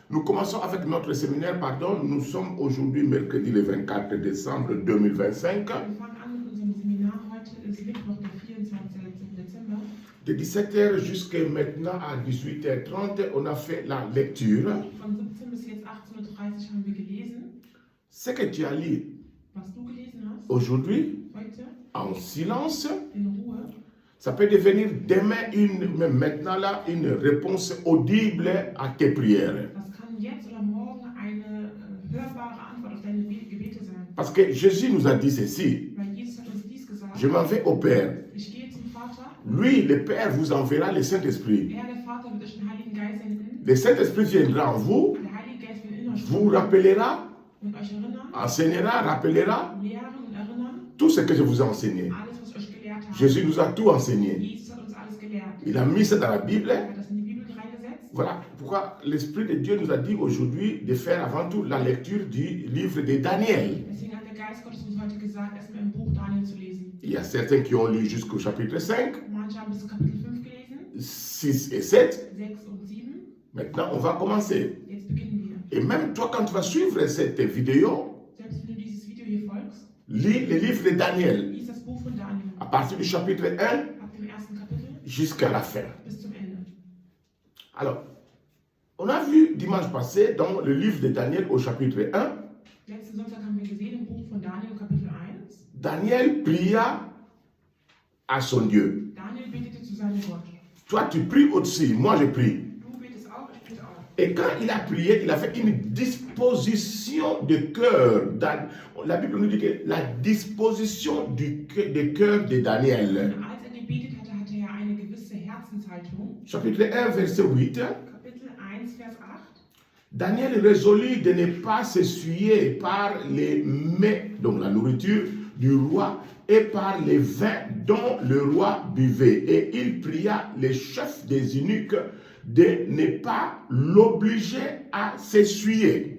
Nous commençons avec notre séminaire, pardon. Nous sommes aujourd'hui mercredi le 24 décembre 2025. Wir fangen an mit unserem Seminar. Heute ist Mittwoch, der 24. Dezember. De 17h jusqu'à maintenant à 18h30, on a fait la lecture. Von 17 bis jetzt 18:30 Uhr haben wir gelesen. Ce que tu as lu Was du gelesen hast, aujourd'hui, heute, en silence, in Ruhe, ça peut devenir demain, même maintenant là, une réponse audible à tes prières. das kann jetzt oder morgen eine hörbare Antwort auf deine Gebete sein. Parce que Jésus nous a dit ceci, Weil Jesus hat uns dies gesagt. je m'en vais au Père. Ich gehe zum Vater. Lui, le Père, vous enverra le Saint-Esprit. Er, der Vater, wird euch den Heiligen Geist senden. Le Saint-Esprit viendra en vous, Der Heilige Geist wird in euch vous rappellera, und euch erinnern, enseignera, rappellera lehren und erinnern. tout ce que je vous ai enseigné. Alles, was ich euch gelehrt habe. Jésus nous a tout enseigné. Jesus hat uns alles gelehrt. Il a mis ça dans la Bible. Er hat das in die Bibel reingesetzt. Voilà pourquoi l'Esprit de Dieu nous a dit aujourd'hui de faire avant tout la lecture du livre de Daniel. Deswegen hat der Geist Gottes uns heute gesagt, erstmal im Buch Daniel zu lesen. Il y a certains qui ont lu jusqu'au chapitre 5, Manche haben bis Kapitel 5 gelesen, 6 et 7. 6 und 7. Maintenant, on va commencer. Jetzt beginnen wir. Et même toi, quand tu vas suivre cette vidéo, Selbst wenn du dieses Video hier folgst, lis le livre de Daniel lies das Buch von Daniel. à partir du chapitre 1 Ab dem ersten Kapitel jusqu'à la fin. bis zum Ende. Alors, on a vu dimanche passé dans le livre de Daniel au chapitre 1, Letzten Sonntag haben wir gesehen im Buch von Daniel, Kapitel 1. Daniel pria à son Dieu. Daniel betete zu seinem Gott. Toi, tu pries aussi, moi je prie. Du betest auch, ich bete auch. Et quand il a prié, il a fait une disposition de cœur. La Bible nous dit que la disposition du cœur de Daniel. Und als er gebetet hatte, hatte er eine gewisse Herzenshaltung. Chapitre 1, verset 8. Kapitel 1, Vers 8. Daniel résolut de ne pas s'essuyer par les mets, donc la nourriture du roi, et par les vins dont le roi buvait. Et il pria les chefs des eunuques de ne pas l'obliger à s'essuyer.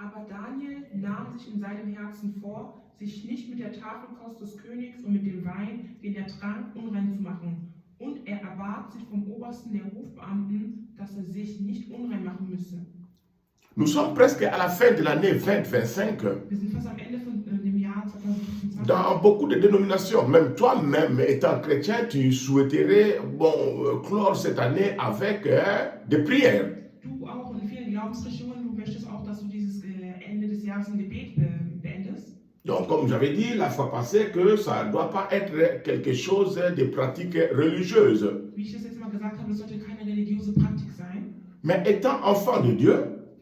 Aber Daniel nahm sich in seinem Herzen vor, sich nicht mit der Tafelkost des Königs und mit dem Wein, den er trank, unrein zu machen. Und er erbat sich vom Obersten der Hofbeamten, dass er sich nicht unrein machen müsse. Nous sommes presque à la fin de l'année 2025. Wir sind fast am Ende von dem Jahr 2025. Dans beaucoup de dénominations, même toi-même étant chrétien, tu souhaiterais clore cette année avec des prières. Du auch in vielen Glaubensrichtungen, du möchtest auch, dass du dieses Ende des Jahres im Gebet beendest. Donc, comme j'avais dit la fois passée, que ça ne doit pas être quelque chose de pratique religieuse. Wie ich das jetzt mal gesagt habe, das sollte keine religiöse Praktik sein. Mais étant enfant de Dieu,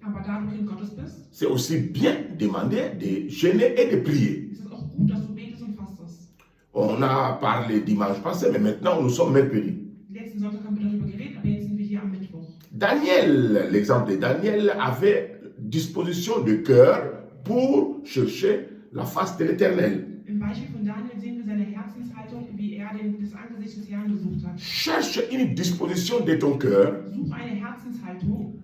Aber da du Kind Gottes bist, c'est aussi bien demandé de jeûner et de prier. ist es auch gut, dass du betest und fastest. On a parlé dimanche passé, mais maintenant nous sommes mercredi. Letzten Sonntag haben wir darüber geredet, aber jetzt sind wir hier am Mittwoch. Daniel, l'exemple de Daniel, avait disposition de cœur pour chercher la face de l'Éternel. Im Beispiel von Daniel sehen wir seine Herzenshaltung, wie er das Angesicht des Herrn gesucht hat. Cherche une disposition de ton cœur, Such eine Herzenshaltung,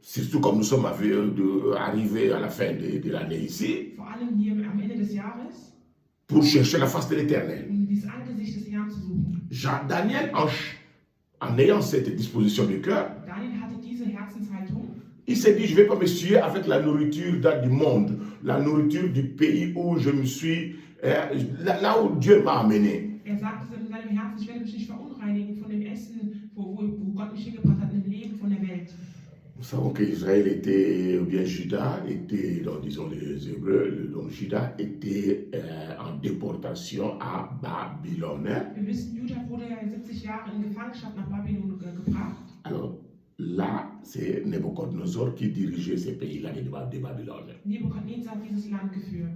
surtout comme nous sommes arrivés à la fin de l'année ici, vor allem hier am Ende des Jahres, pour chercher la face de l'Éternel. um das Angesicht des Herrn zu suchen. Daniel, en ayant cette disposition de cœur, Daniel hatte diese Herzenshaltung. il s'est dit, je ne vais pas me suer avec la nourriture du monde, la nourriture du pays où je me suis, là où Dieu m'a amené. Er sagte in seinem Herzen, ich werde mich nicht verunreinigen von dem Essen, wo Gott mich hingebracht hat, in dem Leben von der Welt. Nous savons qu'Israël était, ou bien Juda était, donc, disons les Hébreux, donc Juda était en déportation à Babylone. Wir wissen, Juda wurde ja 70 Jahre in Gefangenschaft nach Babylon gebracht. Alors là, c'est Nebuchadnezzar qui dirigeait ces pays-là de Babylone. Nebukadnezar hat dieses Land geführt.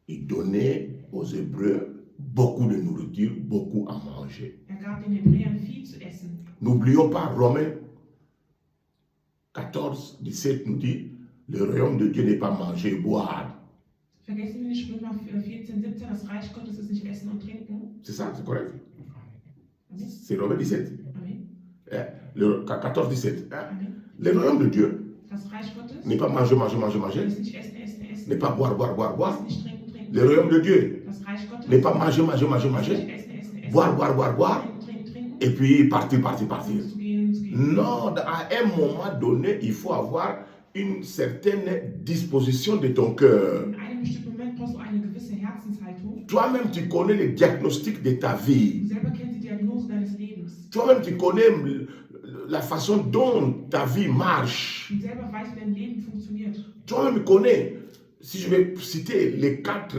Il donnait aux Hébreux beaucoup de nourriture, beaucoup à manger. Er gab den Hebräern viel zu essen. N'oublions pas Romains 14, 17 nous dit, le royaume de Dieu n'est pas manger et boire. Vergessen wir nicht Römer 14, 17, das Reich Gottes ist nicht Essen und Trinken. C'est ça, c'est correct. Amen. C'est Romains 17. Amen. Le 14, 17. Amen. Le royaume de Dieu Das Reich Gottes n'est pas manger, manger, manger, manger. ist nicht Essen, Essen, Essen. N'est pas boire, boire, boire, boire. Ist nicht Trinken, Trinken. Le royaume de Dieu Das Reich Gottes n'est pas manger, manger, manger, ist manger. nicht Essen, Essen, Essen. Boire, boire, boire, boire. Trinken, Trinken, Trinken. Et puis partir, partir, partir. Zu gehen, sehen. Non, à un moment donné, il faut avoir une certaine disposition de ton cœur. In einem bestimmten Moment brauchst du eine gewisse Herzenshaltung. Toi-même, tu connais le diagnostic de ta Du vie. selber kennst die Diagnose deines Lebens. Toi-même, tu connais la façon dont ta vie marche. Du selber weißt, wie dein Leben funktioniert. Toi-même connais, si je vais citer les quatre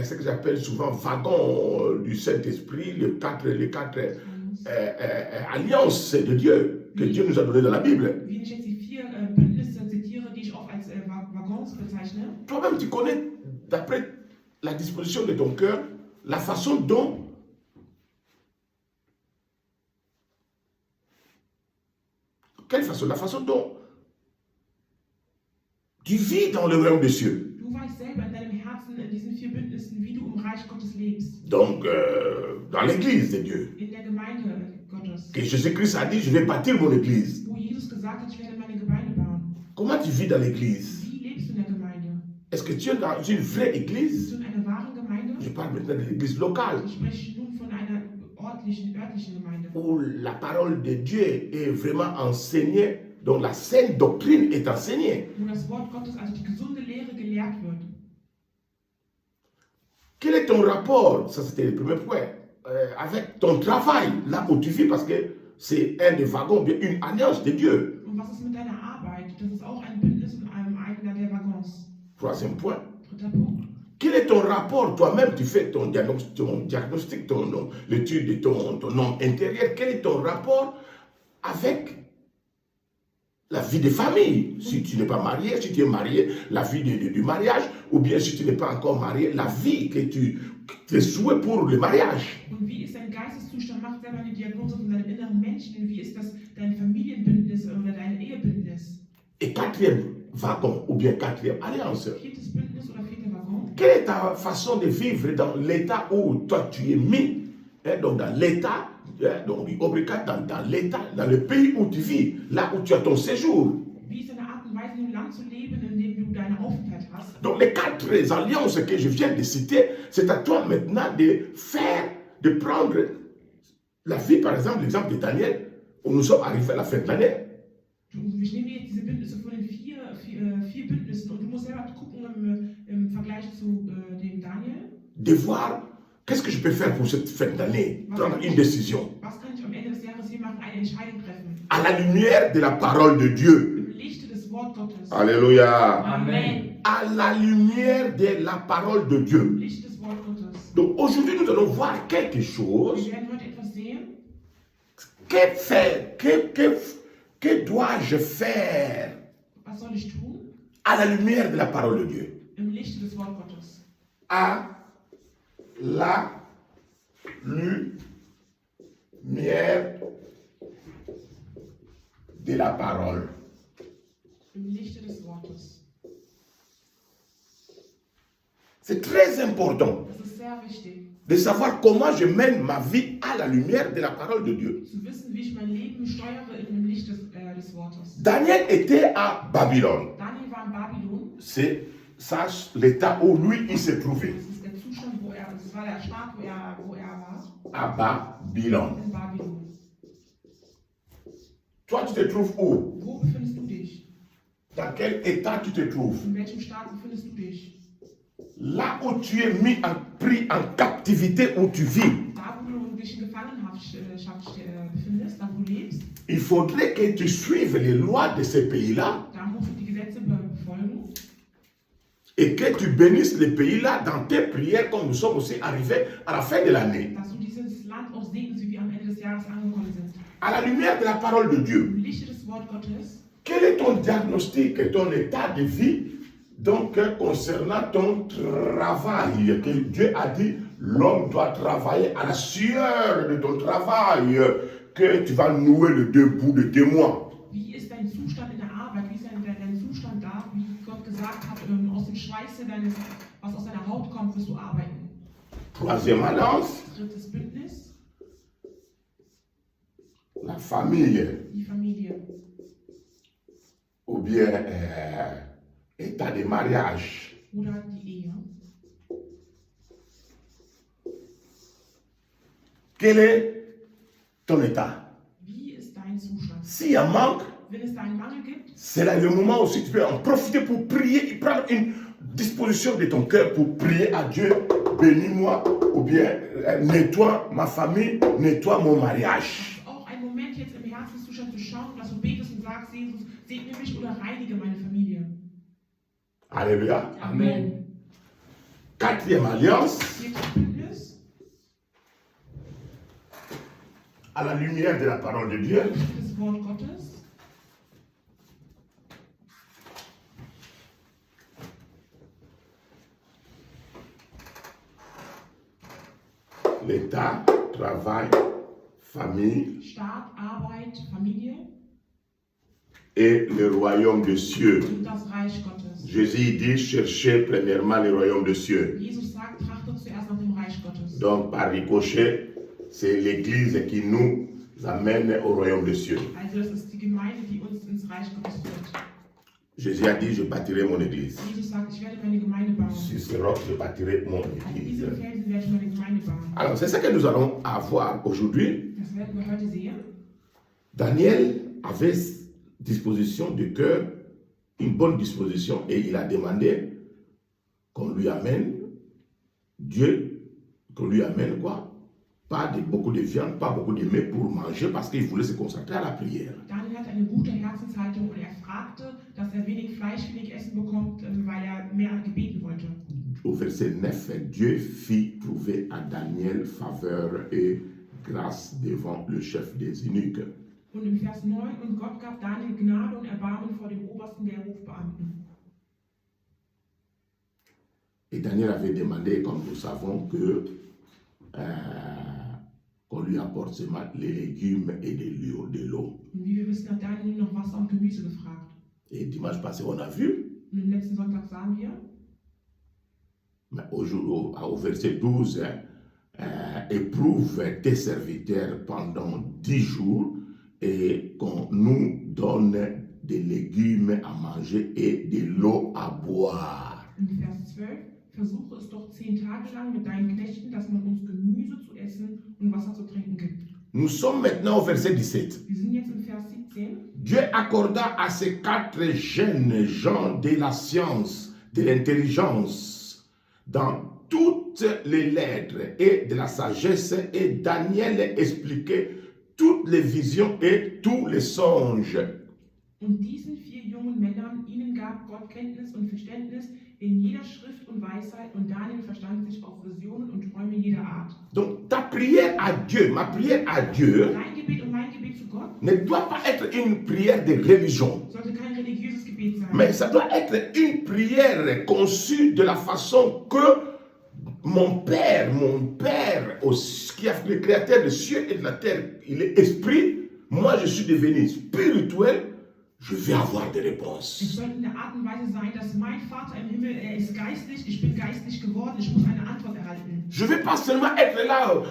ce que j'appelle souvent wagons du Saint-Esprit, les quatre alliances de Dieu que Dieu nous a données dans la Bible. Wie ich jetzt die 4 Bündnisse zitiere, die ich oft als Waggons bezeichne. Toi-même, tu connais, d'après la disposition de ton cœur, la façon dont quelle façon? La façon dont tu vis dans le royaume des cieux. Du weißt selber in deinem Herzen, in diesen 4 Bündnissen, wie du im Reich Gottes lebst. Donc, dans l'église de Dieu. In der Gemeinde Gottes. Que Jésus-Christ a dit, je vais bâtir mon église. Wo Jesus gesagt hat, ich werde meine Gemeinde bauen. Comment tu vis dans l'église? Wie lebst du in der Gemeinde? Est-ce que tu es dans une vraie Bist église? du in einer wahren Gemeinde? Je parle maintenant de l'église locale, Ich spreche nun von einer örtlichen Gemeinde. où la parole de Dieu est vraiment enseignée, dont la saine doctrine est enseignée. Wo das Wort Gottes, also die gesunde Lehre, gelehrt wird. Quel est ton rapport, ça c'était le premier point, avec ton travail, là où tu vis, parce que c'est un des wagons, bien une alliance de Dieu. Und was ist mit deiner Arbeit? Das ist auch ein Bündnis und einer der Waggons. Troisième point. Dritter Punkt. Quel est ton rapport, toi-même, tu fais ton diagnostic, l'étude de ton homme intérieur, quel est ton rapport avec la vie de famille? Si tu n'es pas marié, si tu es marié, la vie du mariage, ou bien si tu n'es pas encore marié, la vie que tes souhaits pour le mariage. Und wie ist dein Geisteszustand? Mach selber eine Diagnose von deinem inneren Menschen. Und wie ist das dein Familienbündnis oder dein Ehebündnis? Et quatrième wagon, ou bien quatrième alliance. Viertes Bündnis oder 4. Waggon? Quelle est ta façon de vivre dans l'état où toi tu es mis? Donc dans l'état, donc dans l'état, dans le pays où tu vis, là où tu as ton séjour. Wie ist deine Art und Weise, in dem Land zu leben, in dem du deinen Aufenthalt hast? Donc les quatre alliances que je viens de citer, c'est à toi maintenant de prendre la vie, par exemple, l'exemple de Daniel, où nous sommes arrivés à la fin de l'année. Ich nehme jetzt diese Bündnisse von den vier Bündnissen und du musst selber gucken im Vergleich zu dem Daniel. De voir qu'est-ce que je peux faire pour cette fin d'année, prendre une décision. Was kann ich am Ende des Jahres hier machen? Eine Entscheidung treffen. À la lumière de la parole de Dieu. Im Lichte des Wort Gottes. Alléluia. Amen. À la lumière de la parole de Dieu. Im Licht des Wort Gottes. Donc aujourd'hui, nous allons voir quelque chose. Wir werden heute etwas sehen. Que dois-je faire Was soll ich tun? à la lumière de la parole de Dieu? Im Lichte des Wort Gottes. À la lumière de la parole. Im Lichte des Wortes. C'est très important Das ist sehr wichtig, de savoir comment je mène ma vie à la lumière de la parole de Dieu. zu wissen, wie ich mein Leben steuere im Licht des Wortes. Daniel était à Babylone. Daniel war in Babylon. C'est ça l'état où lui il se trouvait. Das ist der Zustand, das war der Staat, wo er war. À Babylone. In Babylon. Toi, tu te trouves où? Wo befindest du dich? Dans quel état tu te trouves? In welchem Staat befindest du dich? Là où tu es pris en captivité, où tu vis, Da, wo du dich in Gefangenschaft befindest, da wo du lebst, il faudrait que tu suives les lois de ce pays-là da musst du die Gesetze befolgen et que tu bénisses les pays-là dans tes prières, comme nous sommes aussi arrivés à la fin de l'année. dass du dieses Land auch segnest, wie wir am Ende des Jahres angekommen sind. À la lumière de la parole de Dieu, Im Lichte des Wort Gottes, quel est ton diagnostic et ton état de vie donc concernant ton travail? Que Dieu a dit, l'homme doit travailler à la sueur de ton travail, que tu vas nouer le deux bouts de 2 mois. wie ist dein Zustand in der Arbeit? Wie ist dein Zustand da? Wie Gott gesagt hat, aus dem Schweiße was aus deiner Haut kommt, wirst du arbeiten. Troisième alliance, Drittes Bündnis, la famille, die Familie. ou bien état de mariage. Oder die Ehe. Quelle est ton état? Wie ist dein Zustand? S'il y a manque, Wenn es da einen Mangel gibt, c'est là le moment où tu peux en profiter pour prier et prendre une disposition de ton cœur pour prier à Dieu. Bénis-moi, ou bien nettoie ma famille, nettoie mon mariage. auch ein Moment jetzt im Herzenszustand zu schauen, dass du betest und sagst, Jesus, segne mich oder reinige meine Familie. Alléluia. Amen. Quatrième alliance, Viertes Bündnis, à la lumière de la parole de Dieu. das Wort Gottes. L'État, travail, famille Staat, Arbeit, Familie et le royaume des cieux. und das Reich Gottes. Jésus dit, cherchez premièrement le royaume des cieux. Jesus sagt, trachtet zuerst nach dem Reich Gottes. Donc, par ricochet, c'est l'Église qui nous amène au royaume des cieux. Also das ist die Gemeinde, die uns ins Reich Gottes führt. Jésus a dit, je bâtirai mon Église. Jesus sagt, ich werde meine Gemeinde bauen. Sur ce roc, je bâtirai mon Auf Église. diesem Felsen werde ich meine Gemeinde bauen. Alors, c'est ça que nous allons avoir aujourd'hui. Das werden wir heute sehen. Daniel avait disposition de cœur, une bonne disposition, et il a demandé qu'on lui amène Dieu, qu'on lui amène quoi? Pas beaucoup de viande, pas beaucoup de mets pour manger, parce qu'il voulait se consacrer à la prière. Daniel hatte eine gute Herzenshaltung und er fragte, dass er wenig Fleisch, wenig Essen bekommt, weil er mehr gebeten wollte. Au verset 9, Dieu fit trouver à Daniel faveur et grâce devant le chef des eunuques. Und im Vers 9, und Gott gab Daniel Gnade und Erbarmen vor dem Obersten der Hofbeamten. Et Daniel avait demandé, comme nous savons, que qu'on lui apporte seulement les légumes et de l'eau. Und wie wir wissen, hat Daniel noch Wasser und Gemüse gefragt. Et dimanche passé, on a vu, Und im letzten Sonntag sahen wir, mais au verset 12, éprouve tes serviteurs pendant 10 jours et qu'on nous donne des légumes à manger et de l'eau à boire. im Vers 12, versuche es doch 10 Tage lang mit deinen Knechten, dass man uns Gemüse zu essen und Wasser zu trinken gibt. Nous sommes maintenant au verset 17. Wir sind jetzt im Vers 17. Dieu accorda à ces 4 jeunes gens de la science, de l'intelligence, dans toutes les lettres et de la sagesse, et Daniel expliquait toutes les visions et tous les songes. Und diesen 4 jungen Männern, ihnen gab Gott Kenntnis und Verständnis in jeder Schrift und Weisheit, und Daniel verstand sich auf Visionen und Träume jeder Art. Donc ta prière à Dieu, ma prière à Dieu, Dein Gebet und mein Gebet zu Gott ne doit pas être une prière de religion, sollte kein religiöses Gebet sein, mais ça doit être une prière conçue de la façon que mon Père, qui est le créateur des cieux et de la terre, il est esprit, moi je suis devenu spirituel, je vais avoir des es réponses. sollte in der Art und Weise sein, dass mein Vater im Himmel, er ist geistlich, ich bin geistlich geworden, ich muss eine Antwort erhalten. Je ne vais pas seulement être là,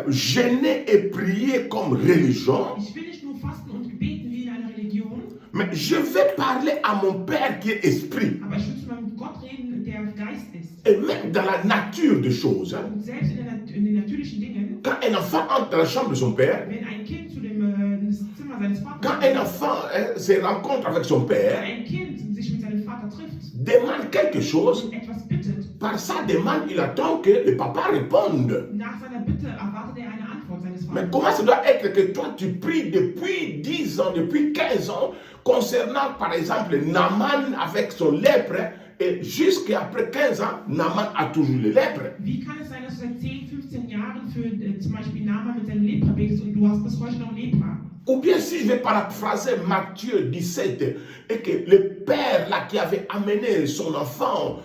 gêné et prier comme religion, Ich will nicht nur fasten und beten wie in einer Religion, mais je vais parler à mon Père qui est esprit. aber ich will zu meinem Gott reden, der Geist ist. Et même dans la nature des choses, hein, Und selbst in den natürlichen Dingen, quand un enfant entre dans la chambre de son père, wenn ein Kind zu dem Zimmer seines Vaters quand un enfant se rencontre avec son wenn père, ein Kind sich mit seinem Vater trifft demande quelque chose, und etwas bittet, par sa demande, il attend que le papa réponde. nach seiner Bitte erwartet er eine Antwort seines Mais Vaters. comment ça doit être que toi tu pries depuis 10 ans, depuis 15 ans, concernant par exemple Naaman avec son lèpre, et jusqu'après 15 ans, Naaman a toujours le lèpre. Wie kann es sein, dass du seit 10, 15 Jahren für zum Beispiel Naaman mit seinem Lepra betest und du hast bis heute noch Lepra? Ou bien si je vais paraphraser Matthieu 17, et que le père là qui avait amené son enfant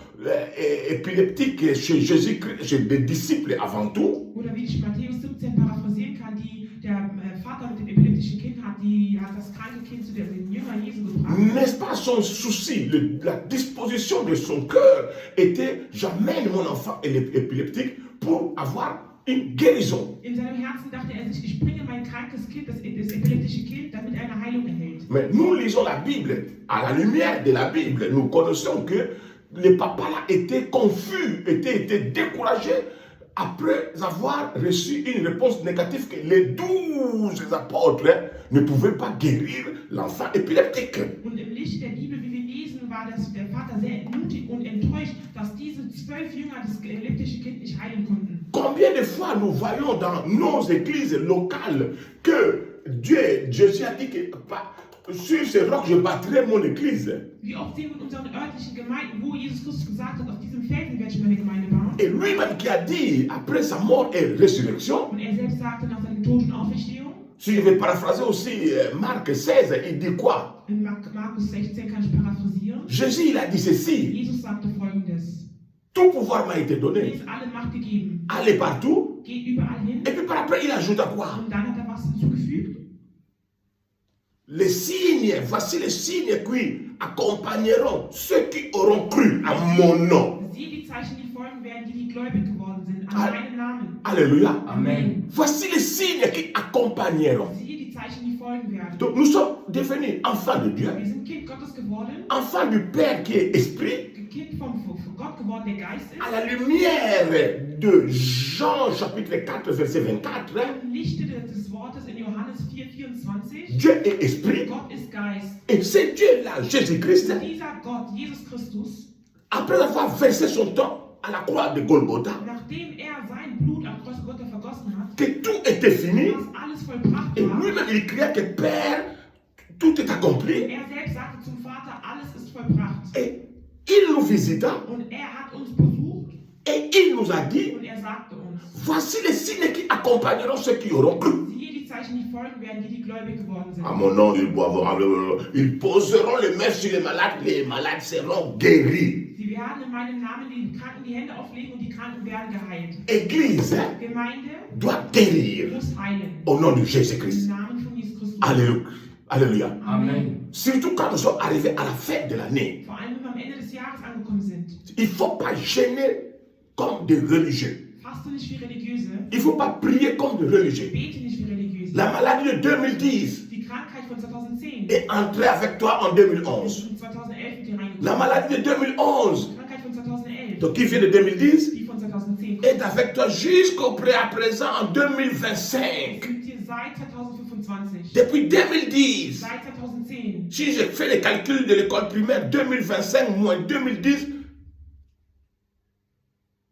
épileptique chez Jésus-Christ, chez les disciples avant tout, Oder wie ich Matthäus 17 paraphrasieren kann, der Vater mit dem epileptischen Kind hat das kranke Kind zu den Jüngern Jesu gebracht. n'est-ce pas son souci, la disposition de son cœur était, j'amène mon enfant épileptique pour avoir une guérison. In seinem Herzen dachte er sich, ich bringe mein krankes Kind, das epileptische Kind, damit er eine Heilung erhält. Mais nous lisons la Bible. À la lumière de la Bible, nous connaissons que le papa là était confus, était découragé après avoir reçu une réponse négative que les 12 apôtres ne pouvaient pas guérir l'enfant épileptique. Und im Licht der Bibel, wie wir lesen, war der Vater sehr entmutigt und enttäuscht, dass diese 12 Jünger das epileptische Kind nicht heilen konnten. Combien de fois nous voyons dans nos églises locales que Jésus a dit que sur ce roc je bâtirai mon église. Wie oft sehen wir in unseren örtlichen Gemeinden, wo Jesus Christus gesagt hat, auf diesem Felsen werde ich meine Gemeinde bauen. Et lui-même qui a dit après sa mort et résurrection, Und er selbst sagte nach seinem Tod und Auferstehung, si je vais paraphraser aussi Marc 16, il dit quoi? in Markus 16 kann ich paraphrasieren. Jésus il a dit ceci, Jesus sagte Folgendes: tout pouvoir m'a été Mir donné, ist alle Macht gegeben. allez partout. Geht überall hin. Et puis par après il ajoute à quoi? Und dann hat er was hinzugefügt. Les signes, voici les signes qui accompagneront ceux qui auront cru à mon nom. Siehe die Zeichen, die folgen werden, die gläubig geworden sind, an meinen Namen. Alléluia. Amen. Voici les signes qui accompagneront. Siehe die Zeichen, die folgen werden. Donc nous sommes devenus enfants de Dieu, Wir sind Kind Gottes geworden, enfants du Père qui est esprit, Kind von Gott geworden, der Geist ist. à la lumière de Jean chapitre 4 verset 24. Im Lichte des Wortes in Johannes 4,24. Dieu est esprit Gott ist Geist. et c'est Dieu-là, Jésus-Christ, Dieser Gott, Jesus Christus, après avoir versé son temps à la croix de Golgotha, nachdem sein Blut am Kreuz Gottes vergossen hat, que tout était fini, dass alles vollbracht et war, lui-même il cria que Père, tout est accompli, er selbst sagte zum Vater, alles ist vollbracht. et il nous visita Und er hat uns besucht et il nous a dit, und er sagte uns, voici les signes qui accompagneront ceux qui auront cru. siehe die Zeichen, die folgen werden, die gläubig geworden sind. À mon nom, ils poseront les mains sur les malades seront guéris. Sie werden in meinem Namen den Kranken die Hände auflegen und die Kranken werden geheilt. Église Gemeinde doit guérir muss heilen. au nom de Im Jésus-Christ. Namen von Jesus Christus. Alléluia. Alléluia. Amen. Surtout quand nous sommes arrivés à la fin de l'année. Vor allem, wenn wir am Ende des Jahres angekommen sind. Il ne faut pas gêner comme des religieux. Faste nicht wie Religiöse. Il ne faut pas prier comme des religieux. Bete nicht wie Religiöse. La maladie de 2010 Die Krankheit von 2010 est entrée avec toi en 2011. ist in 2011 mit dir reingekommen. La maladie de 2011, Die Krankheit von 2011, donc qui vient de 2010, die von 2010 est avec toi jusqu'au à présent en 2025. mit dir seit 2025. Depuis 2010, Seit 2010. si je fais les calculs de l'école primaire, 2025 moins 2010,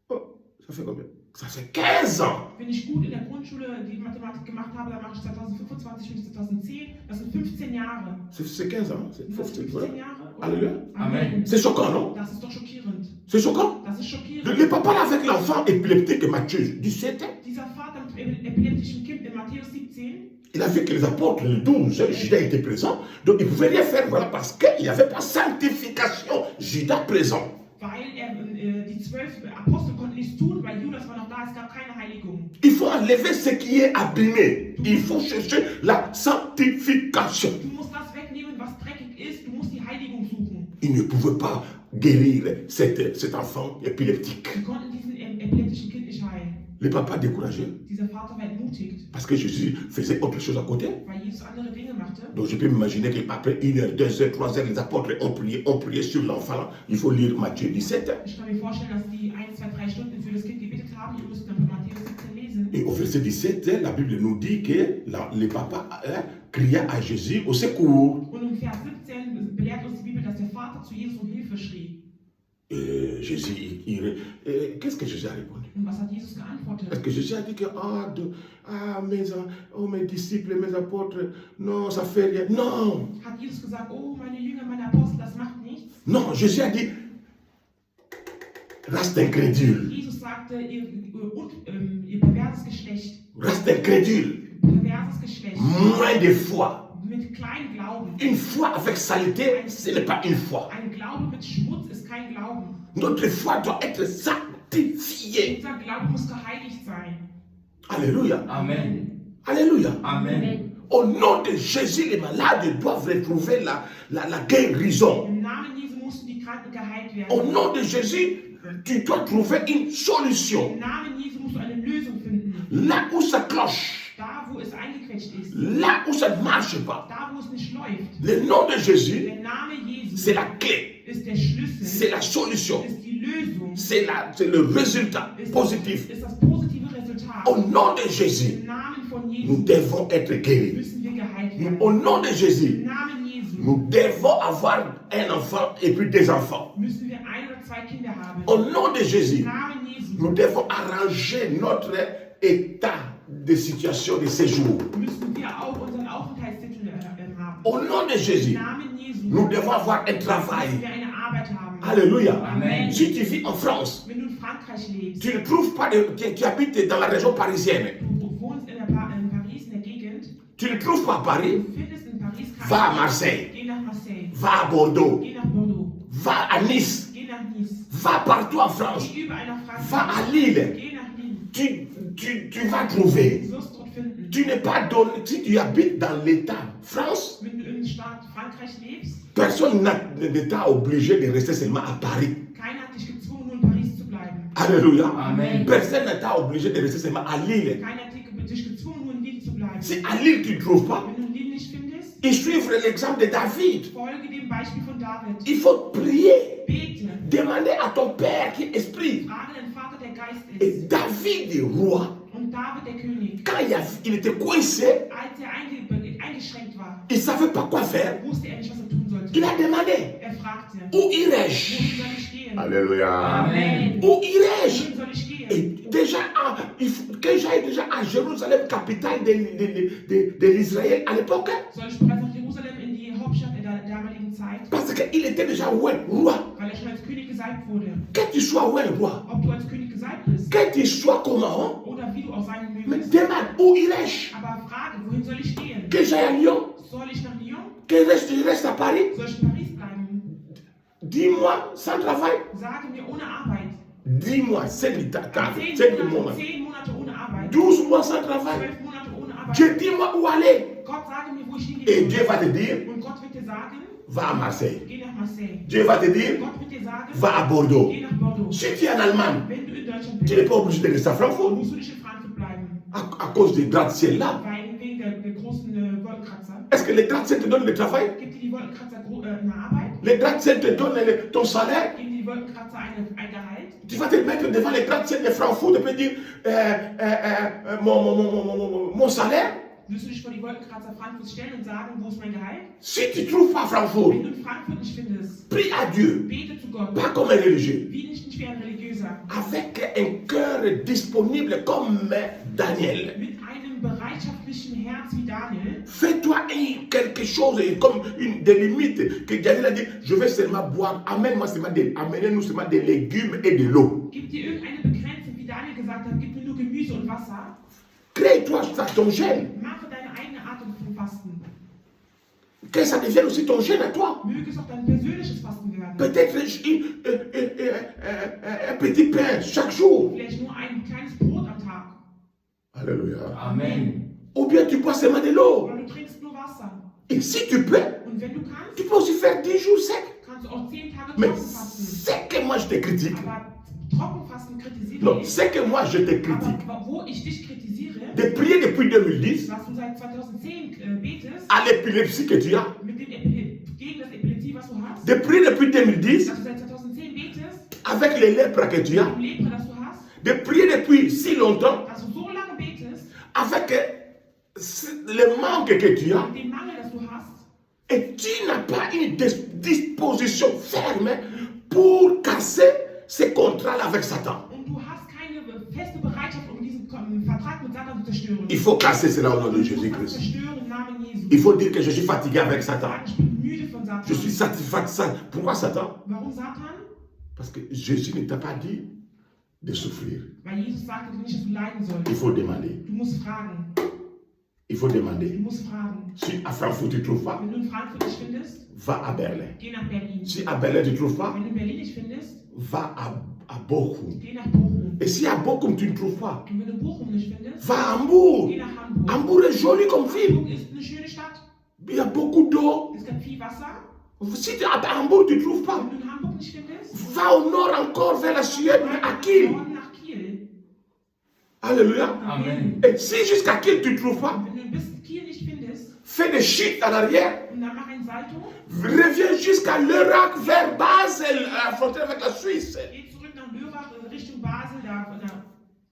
oh, ça fait combien? Ça fait 15 ans. Wenn ich gut in der Grundschule die Mathematik gemacht habe, dann mache ich 2025 und 2010. Das sind 15 Jahre. C'est 15 ans. C'est Das sind 15, voilà. 15 Jahre. oder? Alléluia. Amen. C'est choquant, non? Das ist doch schockierend. C'est choquant. Das ist schockierend. Le papa là avec l'enfant épileptique Matthieu 17 ans, Dieser Vater mit dem epileptischen Kind in Matthäus 17, il a vu que les apôtres, les 12, Judas était présent, donc il ne pouvait rien faire, voilà, parce qu'il n'y avait pas sanctification, Judas présent. weil die 12 Apostel konnten nichts tun, weil Judas war noch da, es gab keine Heiligung. Il faut enlever ce qui est abîmé. Il faut chercher la sanctification. Du musst das wegnehmen, was dreckig ist, du musst die Heiligung suchen. Il ne pouvait pas guérir cet enfant épileptique. Sie konnten diesen epileptischen Kind nicht heilen. Le papa découragé, Dieser Vater war entmutigt, parce que Jésus faisait autre chose à côté. weil Jesus andere Dinge machte. Donc je peux m'imaginer qu'après 1 heure, 2 heures, 3 heures, les apôtres ont prié sur l'enfant. Il faut lire Matthieu 17. Ich kann mir vorstellen, dass die 1, 2, 3 Stunden für das Kind gebetet haben. Ihr müsst dann Matthäus 17 lesen. Et au verset 17, la Bible nous dit que le papa cria à Jésus au secours. Und im Vers 17 belehrt uns die Bibel, dass der Vater zu Jesus um Hilfe schrie. Jésus, qu'est-ce que Jésus a répondu? Und was hat Jesus geantwortet? Est-ce que Jésus a dit que mes disciples, mes apôtres, non, ça fait rien? Non, Hat Jesus gesagt, oh, meine Jünger, meine Apostel, das macht nichts? non, Jésus a dit, reste incrédule, Jesus sagte, ihr perverses Geschlecht, reste incrédule, perverses Geschlecht, moins de foi. mit kleinem Glauben. Une foi avec saleté, ce n'est pas une foi. Ein Glaube mit Schmutz ist kein Glauben. Notre foi doit être sanctifiée. Unser Glaube muss geheiligt sein. Alléluia. Amen. Alléluia. Amen. Au nom de Jésus, les malades doivent retrouver la guérison. Im Namen Jesu mussten die Kranken geheilt werden. Au nom de Jésus, tu dois trouver une solution. Im Namen Jesu musst du eine Lösung finden. Là où ça cloche, Da, wo es eingequetscht ist. là où ça ne marche pas. Da, wo es nicht läuft. Le nom de Jésus, Der Name Jesu c'est la clé, ist der Schlüssel. c'est la solution, Ist die Lösung. c'est le résultat Ist positif. das positive Au nom de Jésus, Im Namen von nous Jesus devons être guéris. müssen wir geheilt werden. Au nom de Jésus, Im Namen Jesu nous devons avoir un enfant et puis des enfants. müssen wir ein oder zwei Kinder haben. Au nom de Im Jésus, Namen Jesu nous devons arranger notre état de situation de séjour. müssen wir auch unseren Aufenthaltstitel haben. Au nom de Im Jésus, Namen Jesu nous devons avoir un müssen travail. wir eine Arbeit haben. Alléluia. Amen. Si tu vis en France, Wenn du in Frankreich lebst, tu ne trouves pas tu habites dans la région parisienne, du wohnst in Paris, in der Gegend, tu ne trouves pas Paris, du findest in Paris va à keinen. Marseille, Geh nach Marseille, va à Bordeaux, geh nach Bordeaux, va à Nice, geh nach Nice, va partout en France, geh überall nach va Frankreich, à Lille. geh nach Lille, Tu vas trouver. du wirst dort finden. Tu n'es pas donné, si tu habites dans l'État France, Wenn du im Staat Frankreich lebst, personne n'est obligé de rester seulement à Paris. keiner hat dich gezwungen, nur in Paris zu bleiben. Alléluia. Amen. Personne n'est obligé de rester seulement à Lille. Keiner hat dich gezwungen, nur in Lille zu bleiben. Si à Lille tu ne trouves pas, Wenn du Lille nicht findest, il suivre l'exemple de David. folge dem Beispiel von David. Il faut prier, Bete, demander à ton Père qui est esprit. frage den Vater, der Geist Et ist. David est roi. Und David, der König, Quand il était coincé, als er eingeschränkt war, il ne savait pas quoi faire. wusste er nicht, was er tun sollte. Il a demandé, Er fragte, où irais-je? wohin soll ich gehen? Alléluia. Amen. Où irais-je? Wohin soll ich gehen? Et déjà, que j'aille déjà à Jérusalem, capitale de l'Israël à l'époque, Soll ich bereits nach Jerusalem in die Hauptstadt der damaligen Zeit? parce qu'il était déjà roi. Weil er schon als König gesalbt wurde. Que tu sois roi, Ob du als König gesalbt bist que tu sois comment, oder wie du auch sein mais mögest. demande où irais-je? Aber frage, wohin soll ich gehen? Que j'aille à Lyon, Soll ich nach Lyon? que je reste à Paris? Soll ich in Paris bleiben? Dis-moi, sans travail. Sage mir ohne Arbeit. Dis-moi, c'est le 10 Monate ohne Arbeit. 12 mois sans travail. 12 Monate ohne Arbeit. Dieu, dis-moi où aller. Gott, sage mir, wo ich Et hingehen Dieu soll. va te dire, Und Gott wird dir sagen, va à Marseille. geh nach Marseille. Dieu va te dire, Gott wird dir sagen, va à Bordeaux. geh nach Bordeaux. Si tu es en Allemagne, Wenn du in Deutschland tu n'es bist, pas obligé de rester à Francfort musst du nicht in Frankfurt bleiben. à cause des gratte-ciel là. Weil wegen der großen Wolkenkratzer. Est-ce que les gratte-ciel te donnent le travail? Gibt dir die Wolkenkratzer eine Arbeit? Les gratte-ciel te donnent ton salaire? Geben dir die Wolkenkratzer ein Gehalt? Tu vas te mettre devant les gratte-ciel de Francfort et puis dire mon salaire? Wirst du dich vor die Wolkenkratzer Frankfurts stellen und sagen, wo ist mein Gehalt? Si tu ne trouves pas Francfort, Wenn du in Frankfurt nicht findest, prie à Dieu, bete zu Gott. pas comme un religieux, Wie nicht wie ein Religiöser. avec un cœur disponible comme Daniel. Mit einem bereitschaftlichen Herz wie Daniel. Fais-toi quelque chose comme des limites que Daniel a dit, je vais seulement boire, amenez-nous seulement des légumes et de l'eau. Gib dir irgendeine Begrenzung, wie Daniel gesagt hat, gib mir nur Gemüse und Wasser. Crée-toi ton gène, Mache deine eigene Art von Fasten. que ça devienne aussi ton gène à toi. Möge es auch dein persönliches Fasten werden. Peut-être un petit pain chaque jour. Vielleicht nur ein kleines Brot am Tag. Alléluia. Amen. Ou bien tu bois seulement de l'eau. Oder du trinkst nur Wasser. Et si tu peux, Und wenn du kannst, tu peux aussi faire 10 jours secs. kannst du auch 10 Tage Mais trocken fasten. c'est que moi je te critique. Aber Trockenfasten kritisiere Non, ich. c'est que moi je te critique. Aber wo ich dich kritisiere, De prier depuis 2010 was du seit 2010 betest, à l'épilepsie que tu as. mit dem gegen das Epilepsie, was du hast, De prier depuis 2010 dass du seit 2010 betest, avec les lèpres que tu as. mit dem Lepra, das du hast, De prier depuis si longtemps dass du so lange betest, avec le manque que tu as. mit dem Mangel, das du hast, Et tu n'as pas une disposition ferme pour casser ce contrat avec Satan. und du hast keine feste Bereitschaft, um diesen Vertrag mit Satan zu zerstören. Il faut casser cela au nom de Du musst das Jésus-Christ. zerstören im Namen Jesu. Il faut dire que je suis fatigué avec Satan. Sagen, ich bin müde von Satan. Je suis satisfait. Pourquoi Satan? Warum Satan? Parce que Jésus ne t'a pas dit de souffrir. Weil Jesus sagte dir nicht, dass du leiden sollst. Il faut demander. Du musst fragen. Il faut Du demander. musst fragen. Si à Francfort tu ne trouves pas, Wenn du in Frankfurt nicht findest, va à Berlin. geh nach Berlin. Si à Berlin tu ne trouves pas, Wenn du in Berlin nicht findest, va à Bochum. geh nach Bochum. Et si à Bochum tu ne trouves pas, Und wenn du Bochum nicht findest, va à Hambourg. geh nach Hamburg. Hambourg est joli comme ville. Hamburg ist eine schöne Stadt. Il y a beaucoup d'eau. Es gibt viel Wasser. Si à Hambourg tu ne trouves pas, Wenn du in Hamburg nicht findest, va au nord encore vers la Suède, à Kiel. Norden nach Kiel. Alléluia. Amen. Et si jusqu'à Kiel tu ne trouves pas, Wenn du bis Kiel nicht findest, fais des chutes à l'arrière. und dann mach ein Salto, Reviens jusqu'à l'Irak vers Basel, à la frontière avec la Suisse. geh zurück nach Lörrach, Richtung Basel, da von der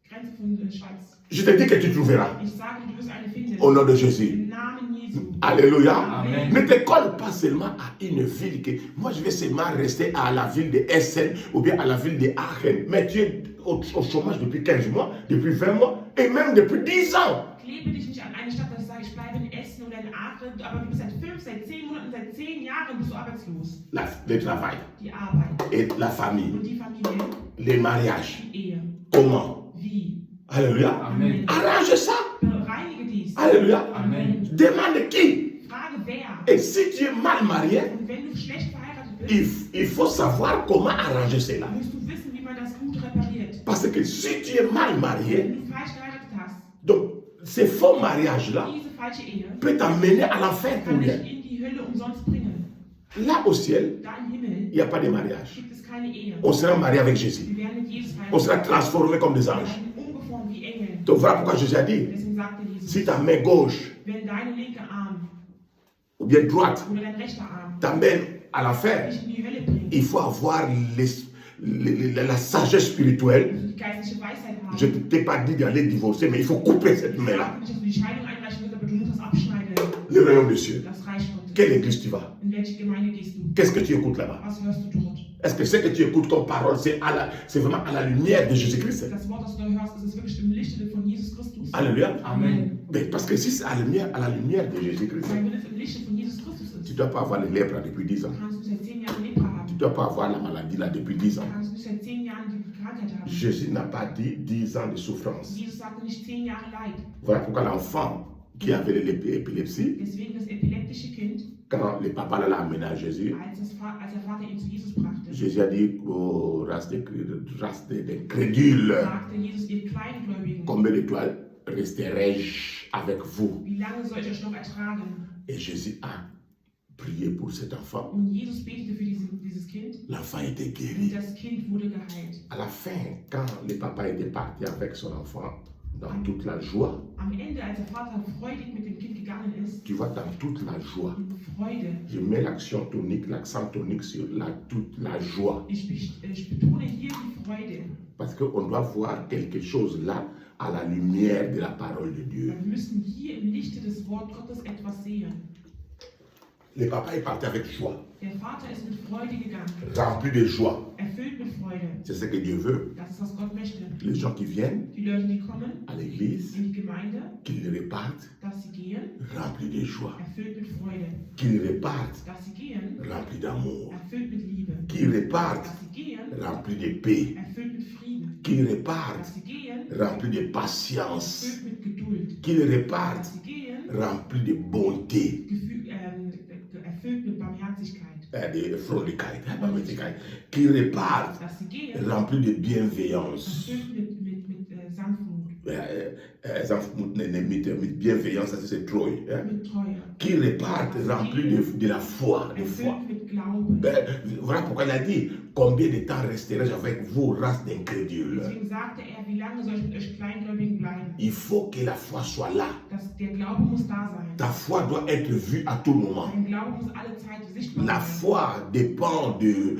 Grenze von der Schweiz. Je te dis que tu trouveras. Ich sage, du wirst eine finden. Au nom de Jésus. Im Namen Jesu. Alléluia. Amen. Ne te colle pas seulement à une ville que moi je vais seulement rester à la ville de Essen ou bien à la ville de Aachen. Mais tu es au chômage depuis 15 mois, depuis 20 mois et même depuis 10 ans. Klebe dich nicht an eine Stadt, dass du sagst, ich bleibe in Essen oder in Aachen, aber du bist seit 5, seit 10 Monaten, seit 10 Jahren bist du arbeitslos. Le travail Die Arbeit et la famille, und die Familie, les mariages. die Ehe. Comment? Wie? Alléluia. Amen. Arrange ça. Bereinige dies. Alléluia. Amen. Demande qui. Frage wer. Et si tu es mal marié, Und wenn du schlecht verheiratet bist, il faut savoir comment arranger cela. musst du wissen, wie man das gut repariert. Parce que si tu es mal marié, Wenn du falsch geheiratet hast, donc ces faux mariages-là diese falsche Ehe peut t'amener à l'enfer pour kann dich rien. in die Hölle umsonst bringen. Là au ciel, Da im Himmel il n'y a pas de mariage. gibt es keine Ehe. On sera marié avec Jésus. Wir werden mit Jesus On sera heiraten. transformé comme des Wir anges. werden umgeformt wie Engel. Donc voilà pourquoi Jésus a dit, Deswegen sagte Jesus, si ta main gauche wenn dein linker Arm ou bien droite oder dein rechter Arm t'amène à l'enfer, dich in die Hölle bringt, il faut avoir la sagesse spirituelle. also die geistliche Weisheit haben. Je ne t'ai pas dit d'aller divorcer, mais il faut couper cette Ich main-là. sage nicht, dass du die Scheidung einreichen wirst, aber du musst das abschneiden. Le royaume des cieux. Das Reich Gottes. Quelle église tu vas? In welche Gemeinde gehst du? Qu'est-ce que tu écoutes là-bas? Was hörst du dort? Est-ce que ce que tu écoutes comme parole, c'est vraiment à la lumière de Jésus-Christ? Das Wort, das du da hörst, ist es wirklich im Lichte von Jesus Christus? Alléluia. Amen. Mais parce que si c'est à la lumière de Jésus-Christ, Weil wenn es im Lichte von Jesus Christus tu ne ist, dois pas avoir les lèpres depuis 10 ans. kannst du seit 10 Jahren Lepra Tu haben. ne dois pas avoir la maladie là depuis 10 ans. Kannst du seit 10 Jahren die Krankheit haben. Jésus n'a pas dit 10 ans de souffrance. Jesus sagte nicht 10 Jahre Leid. Voilà pourquoi l'enfant qui avait l'épilepsie, Deswegen das epileptische Kind, quand le papa l'a amené à Jésus, als der Vater ihn zu Jesus brachte, Jésus a dit, oh, race d'incrédules, sagte Jesus, ihr Kleingläubigen, combien de toi resterai-je avec vous? wie lange soll ich euch noch ertragen? Et Jésus a prié pour cet enfant. Und Jesus betete für dieses Kind L'enfant était und guéri. das Kind wurde geheilt. À la fin, quand le papa était parti avec son enfant, dans toute la joie, Am Ende, als der Vater freudig mit dem Kind gegangen ist, tu vois, dans toute la joie, in Freude, je mets l'accent tonique sur toute la joie. ich betone hier die Freude. Parce qu'on doit voir quelque chose là à la lumière de la parole de Dieu. Wir müssen hier im Lichte des Wort Gottes etwas sehen. Le papa est parti avec joie, Der Vater ist mit Freude gegangen, rempli de joie. erfüllt mit Freude. C'est ce que Dieu veut. Das ist, was Gott möchte. Les gens qui viennent Die Leute, die kommen à l'église, in die Gemeinde, qu'ils repartent dass sie gehen, remplis de joie. erfüllt mit Freude. Qu'ils repartent Dass sie gehen, remplis d'amour. erfüllt mit Liebe. Qu'ils repartent Dass sie gehen, remplis de paix. erfüllt mit Frieden. Qu'ils Dass repartent sie gehen, remplis de patience. erfüllt mit Geduld. Qu'ils repartent Dass sie gehen, remplis de bonté. Erfüllt mit Barmherzigkeit. De fröhlichkeit, qu'ils repartent Dass sie gehen, remplis de bienveillance. erfüllt mit Sanftmut. Mit bienveillance, ça c'est trop. Mit Treue. Qui repartent remplis de la foi. De foi. Erfüllt mit Glauben. Voilà pourquoi il a dit, combien de temps resterai-je avec vous, race d'incrédules? Deswegen sagte er, wie lange soll ich mit euch Kleingläubigen bleiben? Il faut que la foi soit là. Der Glaube muss da sein. Ta foi doit être vue à tout moment. Dein Glaube muss alle Zeit sichtbar La sein. foi dépend du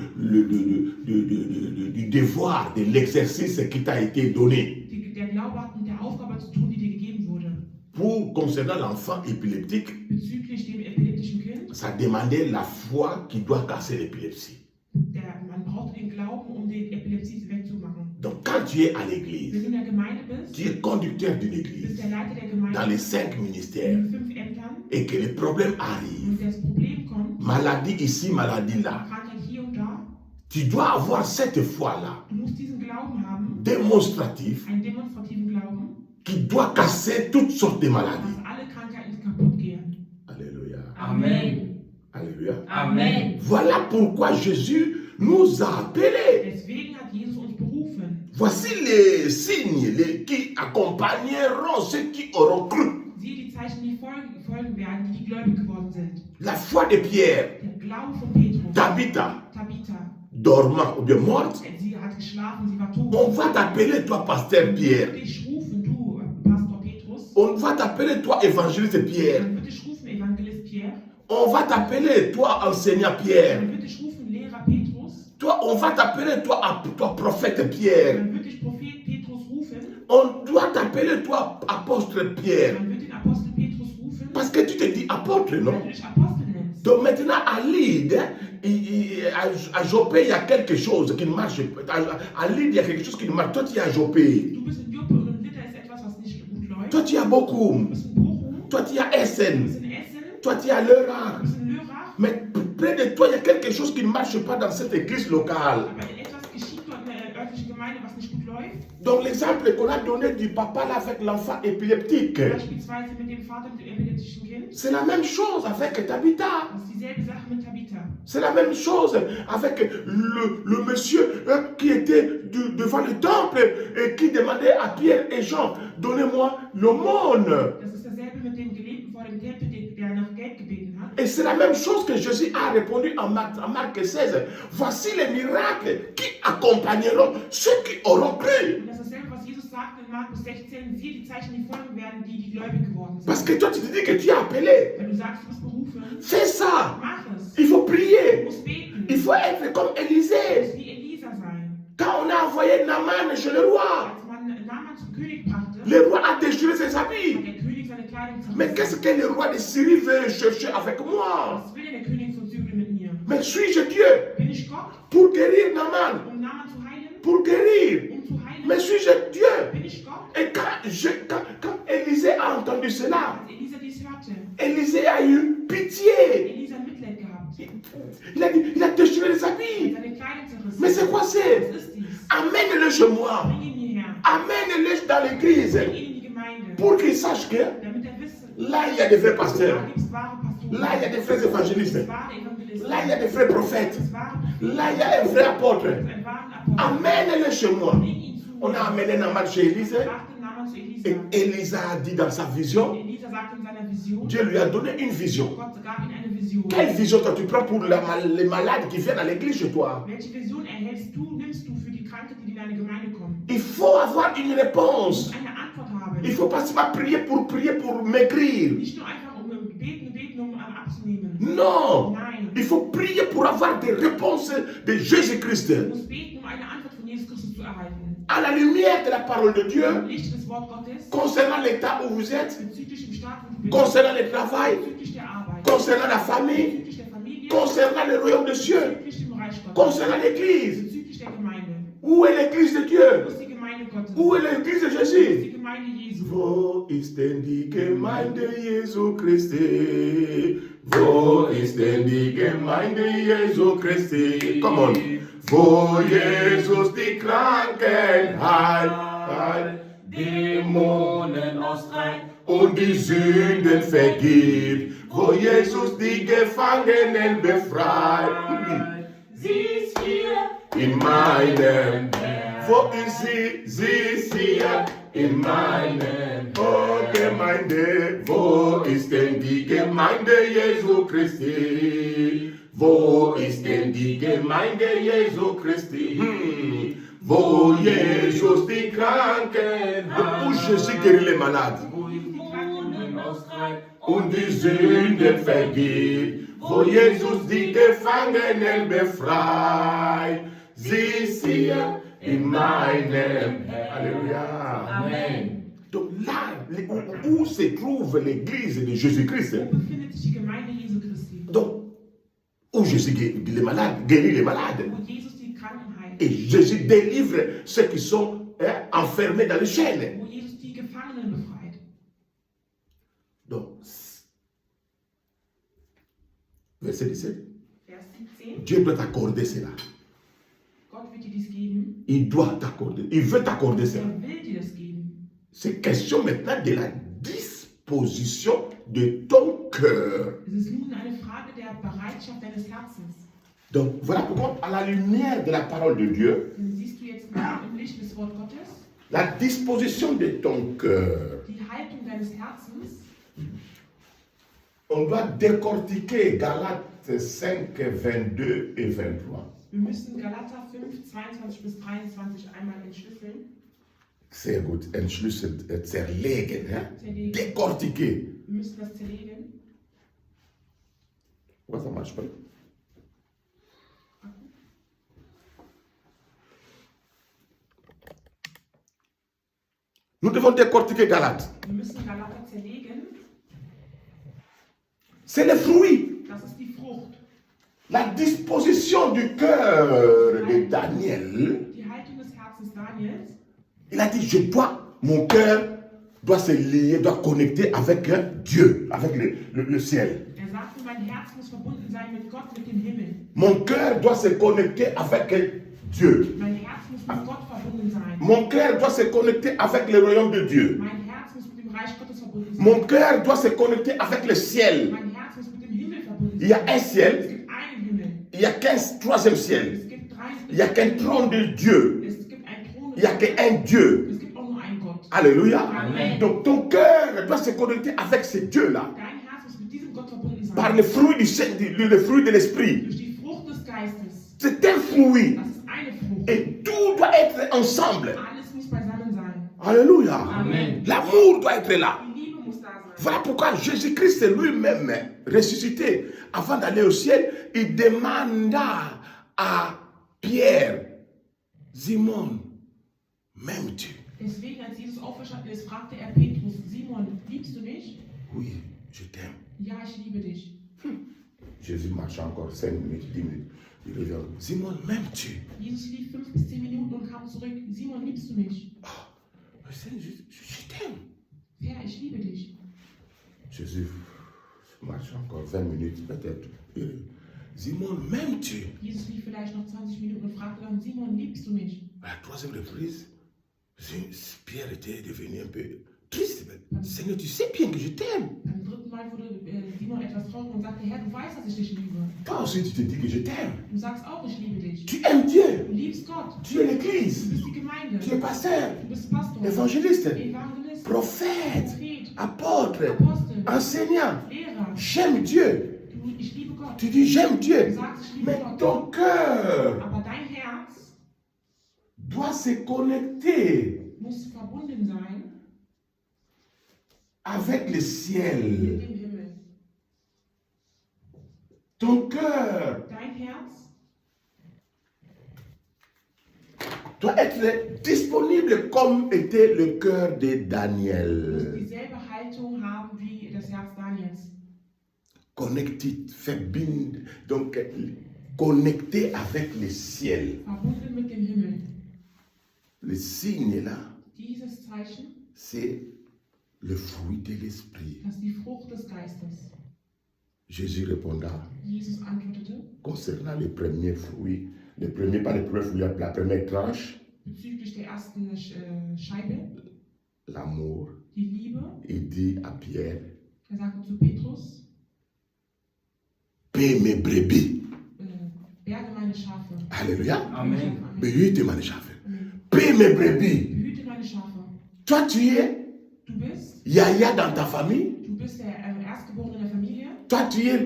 devoir, de l'exercice qui t'a été donné. Der Glaube hat mit der Aufgabe zu tun, die dir gegeben wurde. Pour concernant l'enfant épileptique, Bezüglich dem epileptischen Kind, ça demandait la foi qui doit casser l'épilepsie. man brauchte den Glauben, um den Epilepsie wegzumachen. Donc quand tu es à Wenn l'église, du in der Gemeinde bist, tu es conducteur d'une bist église, der Leiter der Gemeinde dans les 5 ministères, in 5 Ämtern et que les problèmes arrivent, und das Problem kommt, maladie ici, maladie là, Krankheit hier und da, tu dois avoir cette foi-là, du musst diesen Glauben haben, démonstratif, einen demonstrativen Glauben, qui doit casser toutes sortes de maladies. dass alle Krankheiten kaputt gehen. Alléluia. Amen. Alléluia. Amen. Voilà pourquoi Jésus nous a appelés. Deswegen hat Jesus uns berufen. Voici les signes qui accompagneront ceux qui auront cru. Siehe die Zeichen, die folgen werden, die gläubig geworden sind. La foi de Pierre, Der Glaube von Petrus, Tabitha, Tabitha, dormant ou bien morte, sie hat geschlafen, sie war tot. on va t'appeler toi pasteur Pierre. Wird dich rufen, du Pastor Petrus. On va t'appeler toi évangéliste Pierre. Dann wird dich rufen, Evangelist Pierre. On va t'appeler toi enseignant Pierre. Dann wird dich rufen, Lehrer Petrus. Toi, on va t'appeler toi prophète Pierre. Dann wird dich Prophet Petrus rufen. on doit t'appeler toi apôtre Pierre. Man wird den Apostel Petrus rufen, Parce que tu te dis apôtre, non? weil du dich Apostel nennst. Donc maintenant, à Lydie, à Joppé, il y a quelque chose qui ne marche pas. À Lydie, il y a quelque chose qui ne marche pas. Toi, tu es à Joppé. Du bist in Joppe und in Lydda ist etwas, was nicht gut läuft. Toi, tu es à Bochum. Du bist in Bochum, Toi, tu es à du Essen. bist in Essen, Toi, tu es à Lörrach. du bist in Lörrach. Mais près de toi, il y a quelque chose qui ne marche pas dans cette église locale. Aber etwas geschieht dort in der örtlichen Gemeinde, was nicht gut läuft. Donc l'exemple qu'on a donné du papa là avec l'enfant épileptique, Beispielsweise mit dem Vater mit dem epileptischen Kind. c'est la même chose avec Tabitha. Das ist dieselbe Sache mit Tabitha. C'est la même chose avec le monsieur qui était devant le temple et qui demandait à Pierre et Jean, donnez-moi l'aumône. Das ist dasselbe mit dem Gelähmten vor dem Tempel, der nach Geld gebeten hat. Et c'est la même chose que Jésus a répondu en Marc 16. Voici les miracles qui accompagneront ceux qui auront cru. Und das ist dasselbe, was Jesus sagt in Markus 16, siehe die Zeichen, die folgen werden, die gläubig geworden sind. Parce que toi, tu te dis que tu es appelé. Wenn du sagst, du bist berufen, Fais ça. mach es. Il faut Du prier. musst beten. Il faut être comme Du Élisée. musst wie Elisa sein. Quand on a envoyé Naaman chez le roi, Als man Naaman zum König brachte, le roi a déchiré ses hat habits. der König seine Kleidung Mais qu'est-ce zerrissen. que le roi de Syrie veut chercher avec moi? Was will denn der König von Syrien mit mir? Mais suis-je Dieu Bin ich Gott, pour guérir Naaman? um Naaman zu heilen? Pour guérir. Um zu heilen? Mais suis-je Dieu? Bin ich Gott? Et quand Élisée a entendu cela, Als Elisa dies hörte, Élisée a eu pitié. Elisa Mitleid gehabt. Il a déchiré les habits. Seine Kleidung zerrissen. Mais c'est quoi Was c'est? ist dies? Amène-le chez moi. Bring ihn hierher. Amène-le dans l'église. Bring ihn in die Gemeinde. Pour qu'il sache que Damit wisse, là, il y a des vrais da pasteurs. gibt es wahre Pastoren. Là, il y a des vrais Es évangélistes. gibt wahre Evangelisten. Là, il y a des vrais prophètes. Es gibt wahre Propheten. Là, il y a un vrai apôtre. Es gibt einen wahren Apostel. Amène-le chez moi. Bring ihn zu On mir. a amené Naaman chez Élisée. Brachte Naaman zu Elisa. Et Élisa a dit dans sa vision, Elisa sagte in seiner Vision, Dieu lui a donné une vision. Gott gab ihm eine Vision. Quelle vision toi tu prends pour les malades qui viennent à l'église chez toi? Welche Vision nimmst du für die Kranken, die in deine Gemeinde kommen? Il faut avoir une Du réponse. musst eine Antwort haben. Il faut pas seulement prier pour maigrir. Nicht nur einfach beten, um abzunehmen. Non. Nein. Il faut prier pour avoir des réponses de Jésus-Christ. Du musst beten, um eine Antwort von Jesus Christus zu erhalten. À la lumière de la parole de Im Dieu, Licht des Wort Gottes, concernant l'état où vous êtes, bezüglich dem Staat, wo du bist, concernant le travail, bezüglich der Arbeit, concernant la famille, bezüglich der Familie, concernant le royaume des cieux, bezüglich dem Reich Gottes, concernant l'église. bezüglich der Gemeinde. Où est l'église de Wo Dieu? ist die Gemeinde Gottes? Où est l'église de Wo ist Jésus? die Gemeinde Jesu? Wo ist denn die Gemeinde Jesu Christi? Wo ist denn die Gemeinde Jesu Christi? Come on. Wo Jesus die Kranken heilt, Dämonen austreibt und die Sünden vergibt. Wo Jesus die Gefangenen befreit. Sie ist hier In meinem Herz. Wo ist sie? Sie ist hier in meinem Gemeinde. Wo ist denn die Gemeinde Jesu Christi? Wo ist denn die Gemeinde Jesu Christi? Wo Jesus die Kranken heilt. Où Jésus guérit les malades. Wo Dämonen austreibt Und die Sünden vergibt. Wo Jesus die Gefangenen befreit. Sie ist hier in meinem Herz. Alléluia. Amen. Donc là, où se trouve l'église de Jésus-Christ? Wo befindet sich die Gemeinde Jesu Christi? Donc, où Jésus guérit les malades, guérit les malades. Wo Jesus die Kranken heilt? Et Jésus délivre ceux qui sont enfermés dans les chaînes. Wo Jesus die Gefangenen befreit? Donc, verset 17. Vers 17. Dieu doit t'accorder cela. Gott wird dir dies geben. Il doit t'accorder. Il veut t'accorder cela. Er will dir das geben. C'est question maintenant de la disposition de ton cœur. Es ist nun eine Frage der Bereitschaft deines Herzens. Donc, voilà pourquoi, à la lumière de la parole de Dieu, Dann siehst du jetzt mal im Licht des Wort Gottes la disposition de ton cœur. die Haltung deines Herzens. On doit décortiquer Galates 5, 22 et 23. Wir müssen Galater 5, 22 bis 23 einmal entschlüsseln. Sehr gut, entschlüsselt, zerlegen, Zerlegen. décortiquer. Wir müssen das zerlegen. Ouais, ça marche pas. Nous devons décortiquer Galates. Wir müssen Galater zerlegen. C'est le fruit. Das ist die Frucht. La disposition du cœur de Daniel. Die Haltung des Herzens Daniels. Il a dit, mon cœur doit se lier, doit connecter avec Dieu, avec le ciel. Er sagte, mein Herz muss verbunden sein mit Gott, mit dem Himmel. Mon cœur doit se connecter avec Dieu. Mein Herz muss mit Gott verbunden sein. Mon cœur doit se connecter avec le royaume de Dieu. Mein Herz muss mit dem Reich Gottes verbunden sein. Mon cœur doit se connecter avec le ciel. Mein Herz muss mit dem Himmel verbunden Il y sein. a un Es ciel, gibt einen Himmel. il n'y a qu'un troisième ciel. Es gibt drei. Il n'y a qu'un trône de Dieu. Es gibt einen Thron. Il n'y a qu'un Dieu. Es gibt auch nur einen Gott. Alléluia. Amen. Donc ton cœur doit se connecter avec ce Dieu-là. Dein Herz muss mit diesem Gott verbunden sein. Par le fruit le fruit de l'esprit. Durch die Frucht des Geistes. C'est un fruit. Das ist eine Frucht. Et tout doit être ensemble. Alles muss beisammen sein. Alléluia. Amen. L'amour doit être là. Die Liebe muss da sein. Voilà pourquoi Jésus-Christ lui-même, ressuscité, avant d'aller au ciel, il demanda à Pierre, Simon, m'aimes-tu? Deswegen, als Jesus auferstanden ist, fragte er Petrus, Simon, liebst du mich? Oui, je t'aime. Ja, ich liebe dich. Jésus marche encore 5 minutes, 10 minutes. Il revient. Simon, m'aimes-tu? Jesus lief 5 bis 10 Minuten und kam zurück. Simon, liebst du mich? Je t'aime. Herr, ich liebe dich. Jésus marche encore 20 minutes peut-être. Simon, m'aimes-tu? Jesus lief vielleicht noch 20 Minuten und fragte dann, Simon, liebst du mich? À la troisième reprise, Pierre était devenu un peu triste. Seigneur, tu sais bien que je t'aime. Beim dritten Mal wurde Simon etwas traurig und sagte, Herr, du weißt, dass ich dich liebe. Toi aussi, tu te dis que je t'aime. Du sagst auch, ich liebe dich. Tu aimes Dieu. Du liebst Gott. Tu es Du l'Église. bist die Gemeinde. Tu es pasteur, Du bist Pastor. évangéliste, Evangelist. prophète, Prophet. apôtre, Apostel. enseignant. Lehrer. J'aime Dieu. Ich liebe Gott. Tu dis j'aime Du Dieu. sagst, ich liebe Mais Gott. ton cœur Aber dein Herz doit se connecter muss verbunden sein avec le mit ciel. dem Himmel. Ton cœur Dein Herz doit être disponible comme était le cœur de muss Daniel. dieselbe Haltung haben wie das Herz Daniels. Connecté, donc connecté avec le ciel. Verbunden mit dem Himmel. Le signe là, Dieses Zeichen, c'est le fruit de l'esprit. das ist die Frucht des Geistes. Jésus répondra Jesus antwortete, concernant les premiers fruits, pas les premiers fruits, la première tranche, bezüglich der ersten Scheibe, l'amour. die Liebe. Il dit à Pierre, Sagte zu Petrus, paie mes brebis. berge meine Schafe. Alléluia. Amen. Behüte meine Schafe. Amen. Paie mes brebis. Behüte meine Schafe. Toi, tu es Du bist Yaya dans ta famille. der Erstgeborene der Familie. Toi, tu es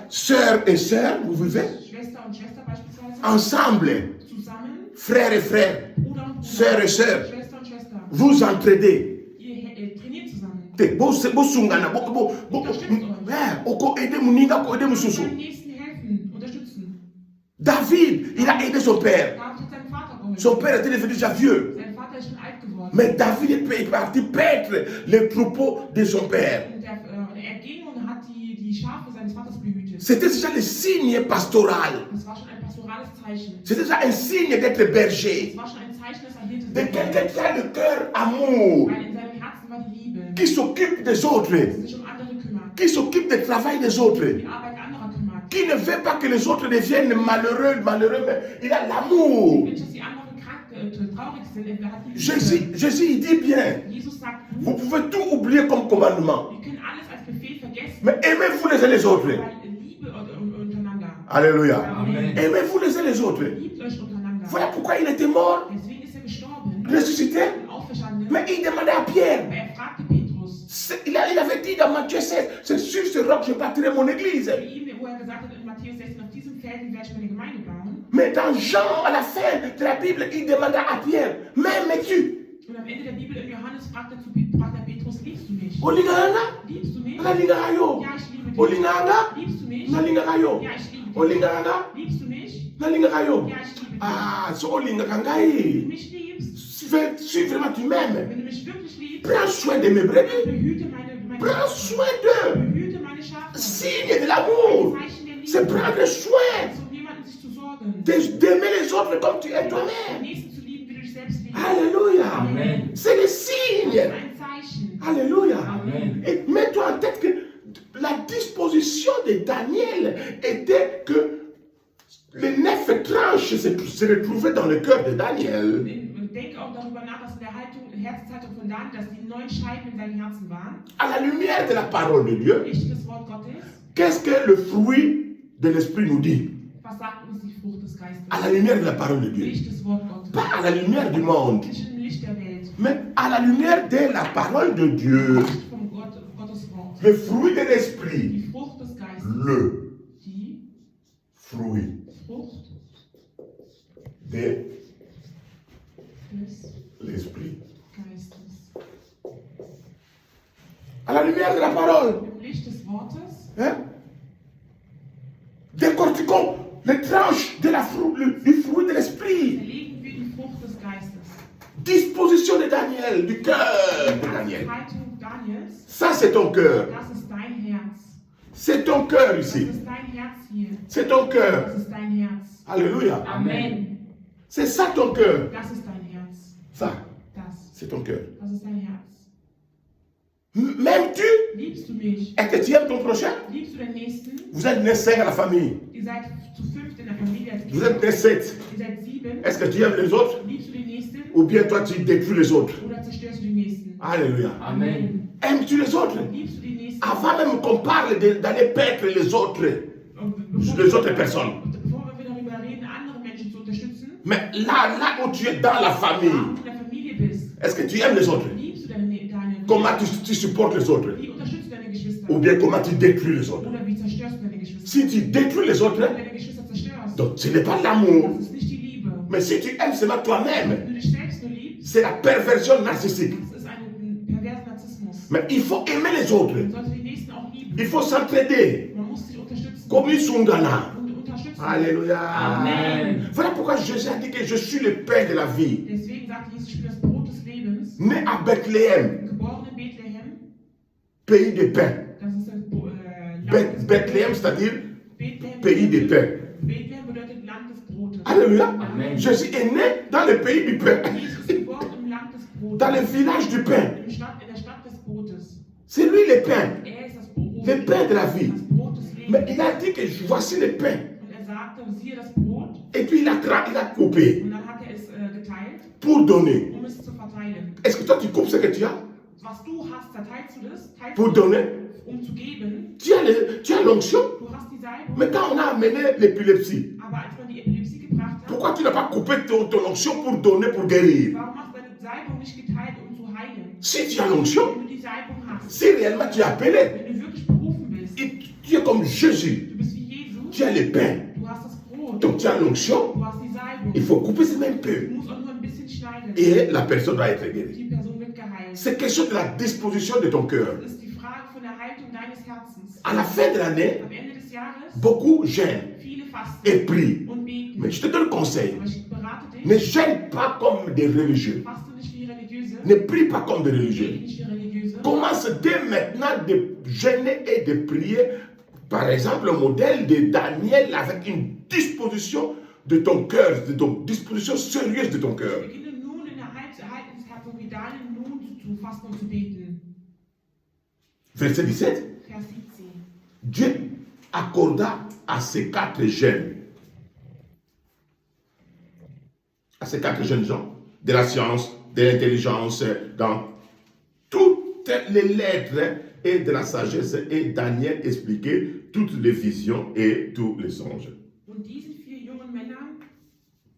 sœur et sœur, vous vivez Schwester und Schwester beispielsweise. ensemble, Zusammen. frères et frères, Bruder und Bruder. sœur et sœur. Schwester und Schwester. Vous entraidez. Ihr trainiert zusammen. Bosungana, oko aider muninga, ko aider Deinem mususu. Nächsten helfen, unterstützen. David, il a aidé son père. David hat seinem Vater geholfen. Son père était devenu déjà vieux. Sein Vater ist schon alt geworden. Mais David est parti paître les troupeaux de son père. Und er ging und hat die Schafe seines Vaters behütet. C'était déjà le signe pastoral. Das war schon ein pastorales Zeichen. C'était déjà un signe d'être berger. Das war schon ein Zeichen, dass er Hirte De sein quelqu'un wollte. qui a le cœur amour, Weil in seinem Herzen war die Liebe, qui s'occupe des autres, die sich um andere kümmert, qui s'occupe du travail des autres, die Arbeit anderer kümmert. qui ne veut pas que les autres deviennent malheureux, mais il a l'amour. Nicht, dass die anderen krank, traurig sind, er hat die Jésus, Liebe. Jésus, il dit bien, Jesus sagt, vous pouvez tout oublier comme commandement, wir können alles als Befehl vergessen, mais aimez-vous les uns les autres. weil Liebe untereinander. Alléluia. Amen. Aimez-vous les uns les autres. Liebt euch untereinander. Voilà pourquoi il était mort, Deswegen ist er gestorben ressuscité, und auferstanden. mais il demandait à Pierre. Aber er fragte Petrus, Il avait dit dans Matthieu 16, c'est sur ce roc que je bâtirai mon église. für ihn, wo er gesagt hat in Matthäus 16, auf diesem Felsen werde ich meine Gemeinde bauen. Mais dans Jean, à la fin de la Bible, il demanda à Pierre, m'aimes-tu? Und am Ende der Bibel in Johannes fragt er Petrus, liebst du mich? Olinganga? Liebst du mich? Nalingarayo. Ja, ich liebe dich. Olinganga? Liebst du mich? Nalingarayo. Ja, ich liebe dich. Olinganga? Liebst du mich? Nalingarayo. Ja, ich liebe dich. Ah, so Wenn du olingangai. mich liebst, si vraiment tu m'aimes, Wenn du mich wirklich liebst, prends soin de mes brebis. behüte meine Prends Schafe. soin d'eux. Behüte meine Schafe. Signe de l'amour, Zeichen der Liebe. c'est prendre soin, So um jemanden sich zu sorgen. d'aimer les autres comme tu aimes Den toi-même. Nächsten zu lieben, wie du dich selbst liebst. Alléluia. Amen. C'est le Das ist signe. ein Zeichen. Alléluia. Amen. Et mets-toi en tête que la disposition de Daniel était que les 9 tranches se retrouvaient dans le cœur de Daniel. Und denke auch darüber nach, dass in der Herzenshaltung von Daniel, dass die 9 Scheiben in seinem Herzen waren. À la lumière de la parole de Dieu, Licht des Wort Gottes. qu'est-ce que le fruit de l'esprit nous dit? Was sagt uns die Frucht des Geistes? À la lumière de la parole de Dieu. Licht des Wort Gottes. Pas à la lumière du monde, Nicht im Licht der Welt. mais à la lumière de la parole de Dieu. Licht vom Gottes Wort. Le fruit de l'esprit. Die Frucht des Geistes. Le Die fruit Frucht de des l'esprit. Geistes. À la lumière de la parole. Im Licht des Wortes Hein? Décortiquons les tranches de du fruit de l'esprit. erlegen wir die Frucht des Geistes. Disposition de Daniel, du cœur de Daniel. Haltung Daniels, Ça, c'est ton cœur. das ist dein Herz. C'est ton cœur Das ici. ist dein Herz hier. C'est ton cœur. Das ist dein Herz. Alléluia. Amen. C'est ça ton cœur. Das ist dein Herz. Ça, Das. c'est ton cœur. Das ist dein Herz. M'aimes-tu? Liebst du mich? Est-ce que tu aimes ton prochain? Liebst du den Nächsten? Vous êtes nés 5 à la famille. Ihr seid zu 5 in der Familie als Vous êtes nés 7. Ihr seid 7. Est-ce que tu aimes les autres? Liebst du den Nächsten? Ou bien toi, tu détruis les autres? Oder zerstörst du den Nächsten? Alléluia. Amen. Aimes-tu les autres? Liebst du den Nächsten? Avant même qu'on parle d'aller paître les autres personnes. Bevor wir darüber reden, andere Menschen zu unterstützen, Mais là où tu es dans la famille, wenn du in der Familie bist, est-ce que tu aimes les autres? liebst du deine Comment tu supportes les autres? Wie unterstützt du deine Geschwister? Ou bien comment tu détruis les autres? Oder wie zerstörst du deine Geschwister? Si tu détruis les autres, Wenn du deine Geschwister zerstörst, donc ce n'est pas l'amour. das ist nicht die Liebe. Mais si tu aimes seulement toi-même, Wenn du dich selbst nur liebst, c'est la perversion narcissique. das ist ein perverser Narzissmus. Mais il faut aimer les autres. Man sollte die Nächsten auch lieben. Il faut s'entraider. Man muss sich unterstützen. Comme une sungana. Und unterstützen. Alléluia. Amen. Voilà pourquoi Jésus a dit que je suis le pain de la vie. Deswegen sagt Jesus, ich bin das Brot des Lebens. Né à Bethléem, Geboren in Bethlehem. pays de pain. Das ist das Land des Bethléem, c'est-à-dire Bethlehem. pays de pain. Bethlehem bedeutet Land des Brotes. Alléluia. Amen. Jésus est né dans le pays du pain. Jesus ist geboren im Land des Brotes. Dans le village du pain. In der Stadt des Brotes. C'est lui le pain. Er ist das Brot. Le pain de la vie. Das Brot des Lebens. Mais il a dit que voici le pain. Und sagte, siehe das Brot. Et puis il a coupé Und dann hat es geteilt, pour donner. es zu verteilen. Est-ce que toi tu coupes ce que tu as Was du hast, zerteilst du das, teilst pour du, donner? zu geben. Tu as l'onction. Du hast die Salbung. Mais quand on a amené l'épilepsie, Aber als man die Epilepsie gebracht hat, pourquoi tu n'as pas coupé ton onction pour donner, pour guérir? warum hast du deine Salbung nicht geteilt, zu heilen? Si tu as l'onction, Wenn du die Salbung hast, si réellement tu es appelé, wenn du wirklich berufen bist, et tu es comme Jésus, du bist wie Jesus, tu as le pain, du hast das Brot, donc tu as l'onction, du hast die Salbung, il faut couper ce même du peu musst auch nur ein bisschen schneiden. et la personne doit être guérie. Die Person wird geheilt. C'est question de la disposition de ton cœur. Das ist die Frage von der Haltung deines Herzens. À la fin de l'année, Am Ende des Jahres, beaucoup gênent viele fasten et prient. und beten. Mais je te donne conseil, Aber ich berate dich, ne gêne pas comme des religieux. faste nicht wie Religiöse, Ne prie pas comme des bete religieux. nicht wie Religiöse. Commence dès maintenant de gêner et de prier. Par exemple, le modèle de Daniel avec une disposition de ton cœur, de ton disposition sérieuse de ton cœur. Beginne nun in der Haltungshaltung wie Daniel nun zu fasten und zu beten. Verset 17. Vers 17. Dieu accorda à ces 4 jeunes, gens, de la science, de l'intelligence, dans toutes les lettres et de la sagesse. Et Daniel expliquait toutes les visions et tous les songes. Und diesen 4 jungen Männern,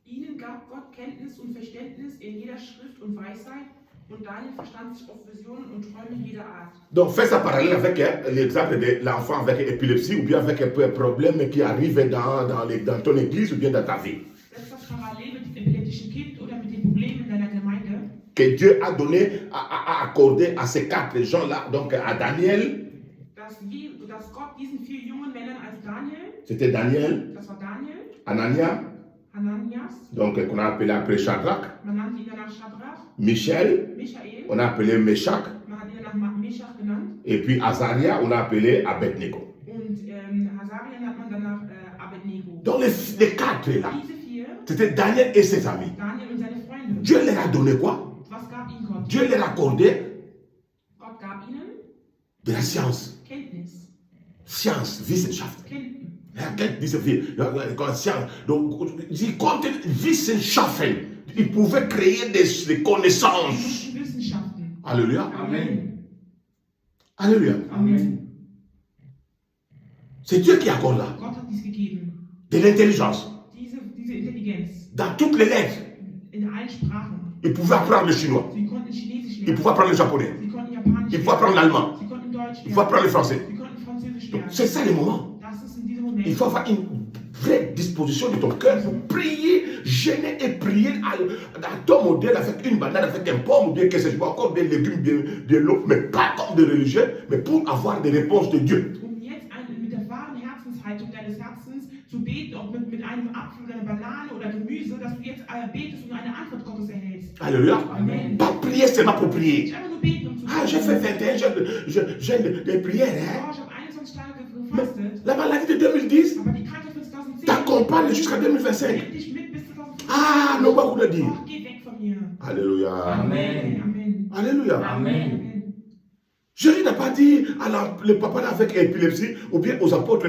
ihnen gab Gott Kenntnis und Verständnis in jeder Schrift und Weisheit, und Daniel verstand sich auf Visionen und Träume jeder Art. Donc, fais ça parallèle avec l'exemple de l'enfant avec épilepsie ou bien avec un problème qui arrive dans ton église ou bien dans ta vie. Setz das parallel mit dem epileptischen Kind oder mit den Problemen in deiner Gemeinde. Que Dieu a donné, a accordé à ces 4 gens-là, donc à Daniel, Dass Gott diesen 4 jungen Männern als Daniel, c'était Daniel, das war Daniel, Anania, Hananias, donc qu'on a appelé après Shadrach, man nannte ihn danach Schadrach, Michel, Michael, on a appelé Meshach, man hat ihn nach Meshach genannt. et puis Azaria, on a appelé Abednego. Und Hasarien hat man danach Abednego. Donc les quatre là, Diese vier, c'était Daniel et ses amis. Daniel und seine Freunde. Dieu leur a donné quoi? Was gab ihnen Gott? Dieu leur a accordé Gott gab ihnen de la science. Kenntnis. Science, Wissenschaft. Kenntnis. Ja, kijk, diese vier. Science. Donc, sie konnten Wissenschaften. Ils pouvaient créer des connaissances. Die Wissenschaften. Alléluia. Amen. Alléluia. Amen. C'est Dieu qui accorde là. Gott hat dies gegeben. De l'intelligence. Diese Intelligenz. Dans toutes les lettres. In allen Sprachen. Ils pouvaient apprendre le chinois. Sie konnten Chinesisch Ils lernen. pouvaient apprendre le japonais. Sie konnten Japanisch Ils pouvaient apprendre l'allemand. Sie konnten Deutsch Il faut apprendre le français. Sie konnten Französisch Donc, lernen. c'est ça le moment. Das ist in diesem Moment. Il faut avoir une vraie disposition de ton cœur pour prier, gêner et prier à ton modèle avec une banane, avec un pomme, ou bien que ce soit encore des légumes, bien l'eau, mais pas comme des religieux, mais pour avoir des réponses de Dieu. Jetzt mit der wahren Herzenshaltung deines Herzens zu beten, ob mit einem Apfel oder einer Banane oder Gemüse, dass du jetzt betest und eine Antwort Gottes erhältst. Alléluia. Amen. Pas prier seulement pour prier. Nicht einfach nur beten, um zu Ah, j'ai fait 21 jeûnes de prière. Hein? Oh, ich habe 21 Tage Mais gefastet, la maladie de 2010 aber die Krankheit von 2010 t'accompagne jusqu'à 2025. nimmt dich mit bis 2025. Ah, non, pas vous le dire. Oh, geh weg von mir. Alléluia. Amen. Amen. Alléluia. Amen. Jésus n'a pas dit à le papa avec épilepsie ou bien aux apôtres,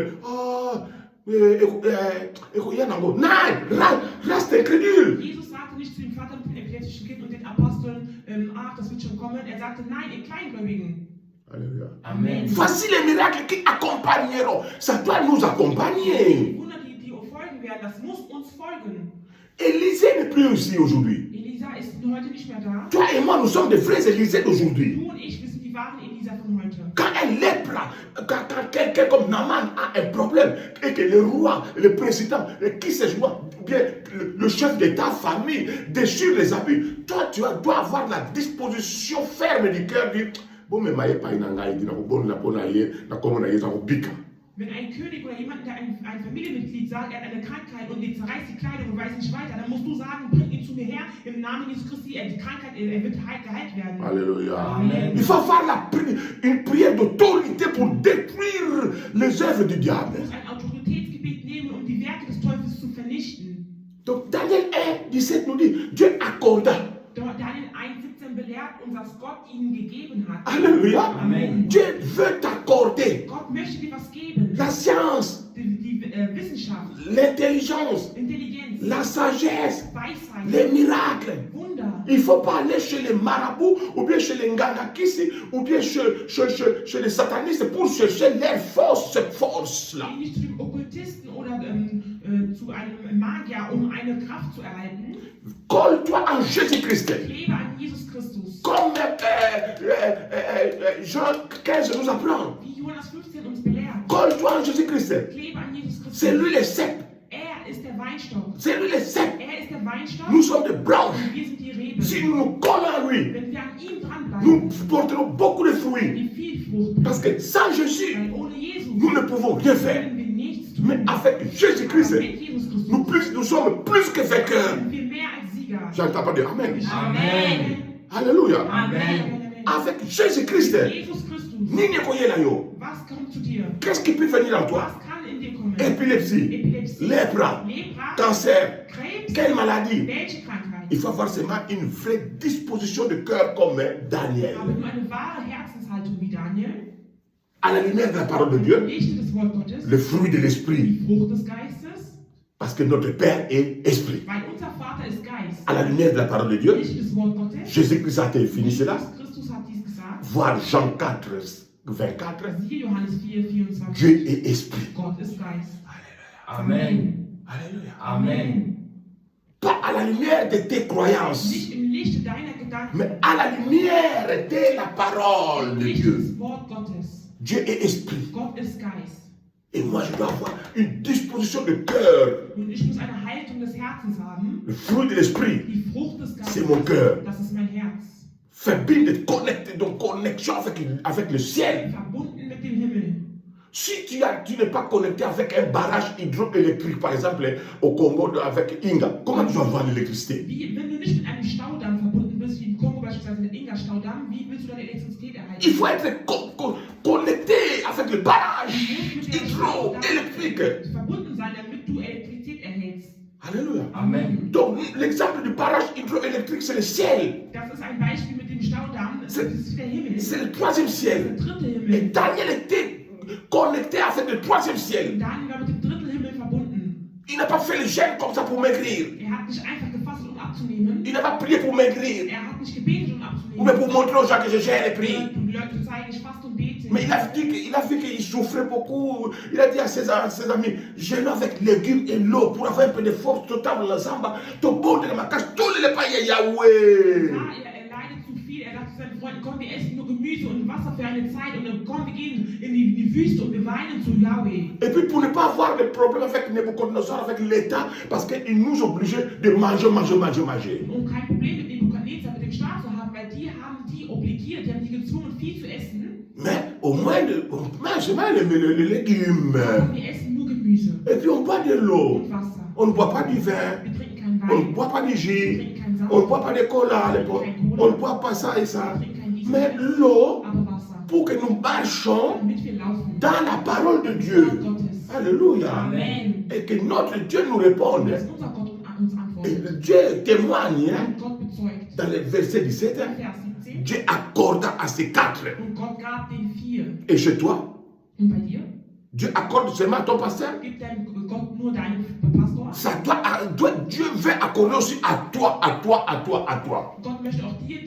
reste incrédule. Jesus sagte nicht zu dem Vater mit dem epileptischen Kind und den Aposteln, ach, das wird schon kommen. Er sagte, nein, ihr Kleingläubigen. Alléluia. Amen. Voici les miracles qui accompagneront. Ça doit nous accompagner. Die Wunder, die folgen werden, das muss uns folgen. Élisée n'est plus ici aujourd'hui. Elisa ist heute nicht mehr da. Toi et moi, nous sommes des vrais Élisées d'aujourd'hui. Du und ich, wir sind die wahren Elisa von heute. Quand un lèpre, quand quelqu'un comme Naaman a un problème et que le roi, le président, qui se joue, bien le chef de ta famille déchire les habits, toi tu dois avoir la disposition ferme du cœur de bon mais maye pas inanga idina ko bon la bona ye na komo na yeza ko bika. Wenn ein König oder jemand, der ein Familienmitglied sagt, er hat eine Krankheit und die zerreißt die Kleidung und weiß nicht weiter, dann musst du sagen, bring ihn zu mir her, im Namen Jesu Christi, die Krankheit, er wird geheilt werden. Alléluia. Amen. Il faut avoir une prière d'autorité pour détruire les œuvres du Du diable. musst ein Autoritätsgebiet nehmen, um die Werke des Teufels zu vernichten. Donc Daniel 1:17 nous dit, Dieu accorda. Daniel 1,17 belehrt uns, was Gott ihnen gegeben hat. Alléluia. Amen. Dieu veut t'accorder Gott möchte dir was geben. la science, Die Wissenschaft, l'intelligence, Intelligenz, la sagesse, Weisheit, les miracles. Wunder. Il ne faut pas aller chez les marabouts, ou bien chez les ngangakisi, ou bien chez les satanistes pour chercher leur force-là. Geh nicht zu dem Okkultisten oder zu einem Magier, um eine Kraft zu erhalten. Colle-toi en Jésus-Christ. Klebe an Jesus Christus. Comme Jean 15 nous apprend. Wie Johannes 15 uns belehrt. Colle-toi en Jésus-Christ. Klebe an Jesus Christus. C'est lui le cep. Er ist der Weinstock. C'est lui le cep. Er ist der Weinstock. Nous sommes des branches. Und wir sind die Reben. Si nous nous collons à lui, Wenn wir an ihm dranbleiben, nous porterons beaucoup de fruits. die viel Frucht Parce que sans Jésus, weil ohne Jesus nous ne pouvons rien faire. können wir nichts tun. Mais avec Aber Jésus-Christ, mit Jesus Christus nous sommes plus que vainqueurs. sind wir mehr als Sieger. J'entends pas dire Amen. Amen. Alléluia. Amen. Avec Jésus-Christ, Jesus Christus, Nini koyela yo. was kommt zu dir? Qu'est-ce qui peut venir en toi? Was kann in dir kommen? Épilepsie, Epilepsie, lèpre, Lepra, cancer, Krebs, quelle maladie? welche Krankheit? Il faut avoir seulement une vraie disposition de cœur comme Daniel. Aber nur eine wahre Herzenshaltung wie Daniel, À la lumière de la parole de Dieu, Licht des Wort Gottes, le fruit de l'esprit. die Frucht des Geistes, Parce que notre Père est esprit. weil unser Vater ist Geist. À la lumière de la parole de Dieu, Licht des Wort Gottes, Jésus-Christ a défini cela. Jesus Christus hat dies gesagt. Voir Jean 4, 24. Siehe Johannes 4, 24. Dieu est esprit. Gott ist Geist. Amen. Alléluia. Amen. Pas à la lumière de tes croyances, Nicht im Lichte deiner Gedanken, mais à la lumière de la parole im de Licht Dieu. des Wort Gottes. Dieu est esprit. Gott ist Geist. Et moi, je dois avoir une disposition de cœur. Und ich muss eine Haltung des Herzens haben. Le fruit de l'esprit, Die Frucht des c'est Geistes, mon cœur. das ist mein Herz. Verbinde, connecte, donc connexion avec le ciel. Verbunden mit dem Himmel. Si tu n'es pas connecté avec un barrage hydroélectrique, par exemple, au Congo, avec Inga, comment tu vas avoir l'électricité? Wenn du nicht mit einem Staudamm verbunden bist wie im Kongo Il faut être connecté avec le barrage hydroélectrique. verbunden sein, damit du Elektrizität erhältst. Alléluia. Amen. Donc, l'exemple du barrage hydroélectrique, c'est le ciel. Das ist ein Beispiel mit dem Staudamm. Das ist der Himmel. C'est le troisième Der ciel. dritte Et Himmel. Daniel était connecté avec le troisième ciel. Daniel war mit dem dritten Himmel verbunden. Il n'a pas fait le jeûne comme ça pour maigrir. Er hat nicht einfach gefastet, um abzunehmen. Il n'a pas prié pour maigrir. Er hat nicht gebetet, um Ou bien abzunehmen. pour montrer aux gens que je gère et prie. Um die Leute zu zeigen, ich faste und bete. Mais il a vu qu'il souffrait beaucoup. Il a dit à ses amis, jeûne avec légumes et l'eau pour avoir un peu de force totale dans l'ensemble. Tout bon de ma casse, tous les pas Yahweh. Er leidet zu viel. Er sagt zu seinen Freunden, komm, wir essen nur Gemüse und Wasser für eine Zeit. Und dann komm, wir gehen in die Wüste und wir weinen zu Yahweh. Et puis pour ne pas avoir de problème avec Nebuchadnezzar, avec l'État, parce qu'il nous obligeait de manger. Um kein Problem mit Nebukadnezar, mit dem Staat zu haben, weil die haben die obligiert, die haben die gezwungen, viel zu essen. Mais au moins, on mange les légumes. Aber wir essen nur Gemüse Et puis on boit de l'eau. und Wasser. On ne boit pas du vin. Wir trinken keinen On ne Wein, boit pas du wir jus. trinken keinen On ne Saft, boit pas de cola à l'époque. On ne boit pas ça et ça. wir trinken kein dies Mais und l'eau, das, aber Wasser, pour que nous marchions damit wir laufen. dans la parole de Dieu. Wort Gottes. Alléluia. Amen. Et que notre Dieu nous réponde. Dass unser Gott uns Et antwortet. Dieu témoigne hein, Und Gott bezeugt. dans le verset 17. Vers 17. Dieu accorda à ces quatre. Und Gott gab den 4. Et chez toi, Und bei dir? Dieu accorde seulement à ton pasteur. Gibt dein Gott nur deinem Pastor? Ça Dieu veut accorder aussi à toi. Gott möchte auch dir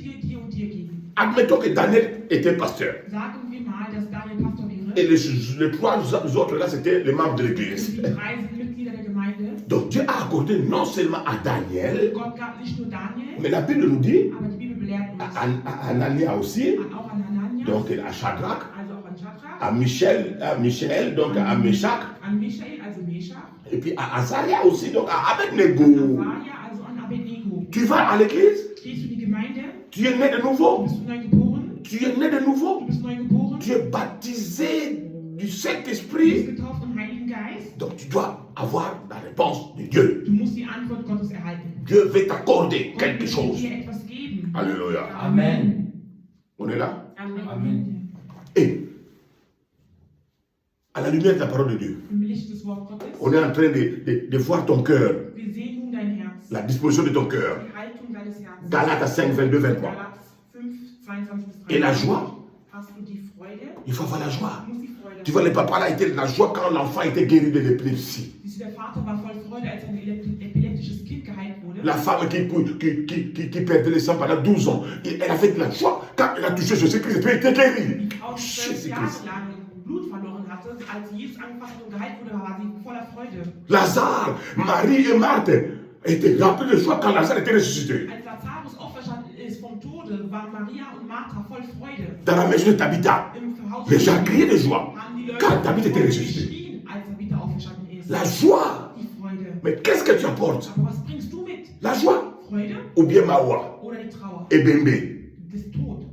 und dir geben. Admettons que Daniel était pasteur. Sagen wir mal, dass Daniel Pastor wäre. Et les trois autres là, c'était les membres de Und l'église. die 3 sind Mitglieder der Gemeinde. Donc Dieu a accordé non seulement à Daniel, Gott gab nicht nur Daniel, mais la Bible nous dit, aber die Bibel belehrt uns. à Anania aussi, Auch an Hanania, donc à Shadrach, also auch an Shadrach, à Michel, donc à Meshach, an Michael, also Meshach, et puis à Azaria aussi, donc à an Abednego. Asaria, also an Abednego. Tu vas à l'église, Stehst du in die Gemeinde? tu es né de nouveau, Bist du neu geboren? tu es né de nouveau, Du bist neu geboren? tu es baptisé du Du bist Saint-Esprit, getauft im Heiligen Geist? donc tu dois avoir la réponse de Dieu. Du musst die Antwort Gottes erhalten. Dieu veut t'accorder Gott quelque wird chose. dir etwas geben. Alléluia. Amen. On est là? Amen. Et à la lumière de la parole de Dieu, Im Licht des Wort Gottes. on est en train de voir ton cœur, Wir sehen nun dein Herz. la disposition de ton cœur. Die Haltung deines Herzens. Galates 5, 22, 23. Galates 5, 22 bis 23. Et la joie, Hast du die Freude? il faut avoir la joie. Du musst die Freude Tu vois, le papa là était la joie quand l'enfant était guéri de l'épilepsie. Siehst du, der Vater war voll Freude, als ein epileptisches Kind geheilt wurde. La femme qui perdait le sang pendant 12 ans, elle a fait de la joie quand elle a touché Jésus-Christ et puis elle était guérie. Die Frau, die 12 Jahre lang Blut verloren hatte, als Jesus angefangen hat und geheilt wurde, war sie voller Freude. Lazare, Marie et Marthe étaient remplis de joie quand Lazare était ressuscité. Als Lazarus auferstanden ist vom Tode, waren Maria und Martha voll Freude. Dans la maison de Tabitha, Im Haus les gens criaient de joie haben die Leute quand Tabitha était voll ressuscité. geschrien, als Tabitha auferstanden ist. La joie. Die Freude. Mais qu'est-ce que tu apportes? Aber was bringst du mit? La joie Freude ou bien Mawa, oder die Trauer? Ebembe, Das Tod.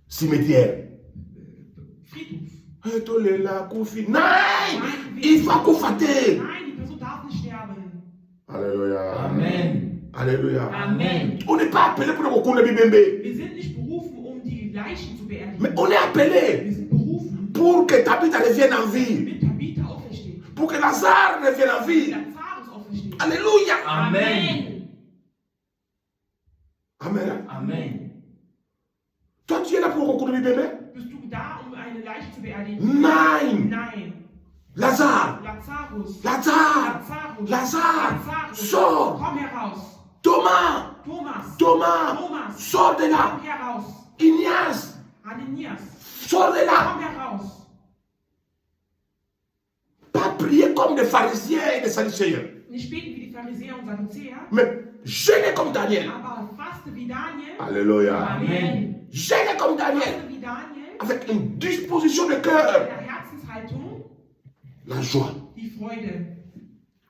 cimetière. Friedhof. Nein, il va coufater. Nein, die Person darf nicht sterben. Alléluia. Amen. Alléluia. Amen. On n'est pas appelé pour le recours de Bibembe, Wir sind nicht berufen, um die Leichen zu beerdigen. mais on est appelé Wir sind berufen, pour que Tabitha revienne en vie, damit Tabitha aufersteht. pour que Lazare revienne en vie. Lazarus aufersteht. Alléluia. Amen. Amen. Amen. Toi, tu es là pour le recours de Bibembe? Bist du da, um eine Leiche zu beerdigen? Nein. Nein. Lazare, Lazarus. Lazare, Lazarus. Lazare, Lazarus. sors. Komm heraus. Thomas, Thomas. Thomas, Thomas. sors de là. Komm heraus. Ignace, Ananias. sors de là. Komm heraus. Pas prier comme des pharisiens et des sadducéens, Nicht beten wie die Pharisäer und Sadduzäer, mais jeûner comme Daniel. aber faste wie Daniel. Alléluia. Amen. Jeûner comme Daniel, Faste wie Daniel. avec une disposition de In cœur, der Herzenshaltung la joie die Freude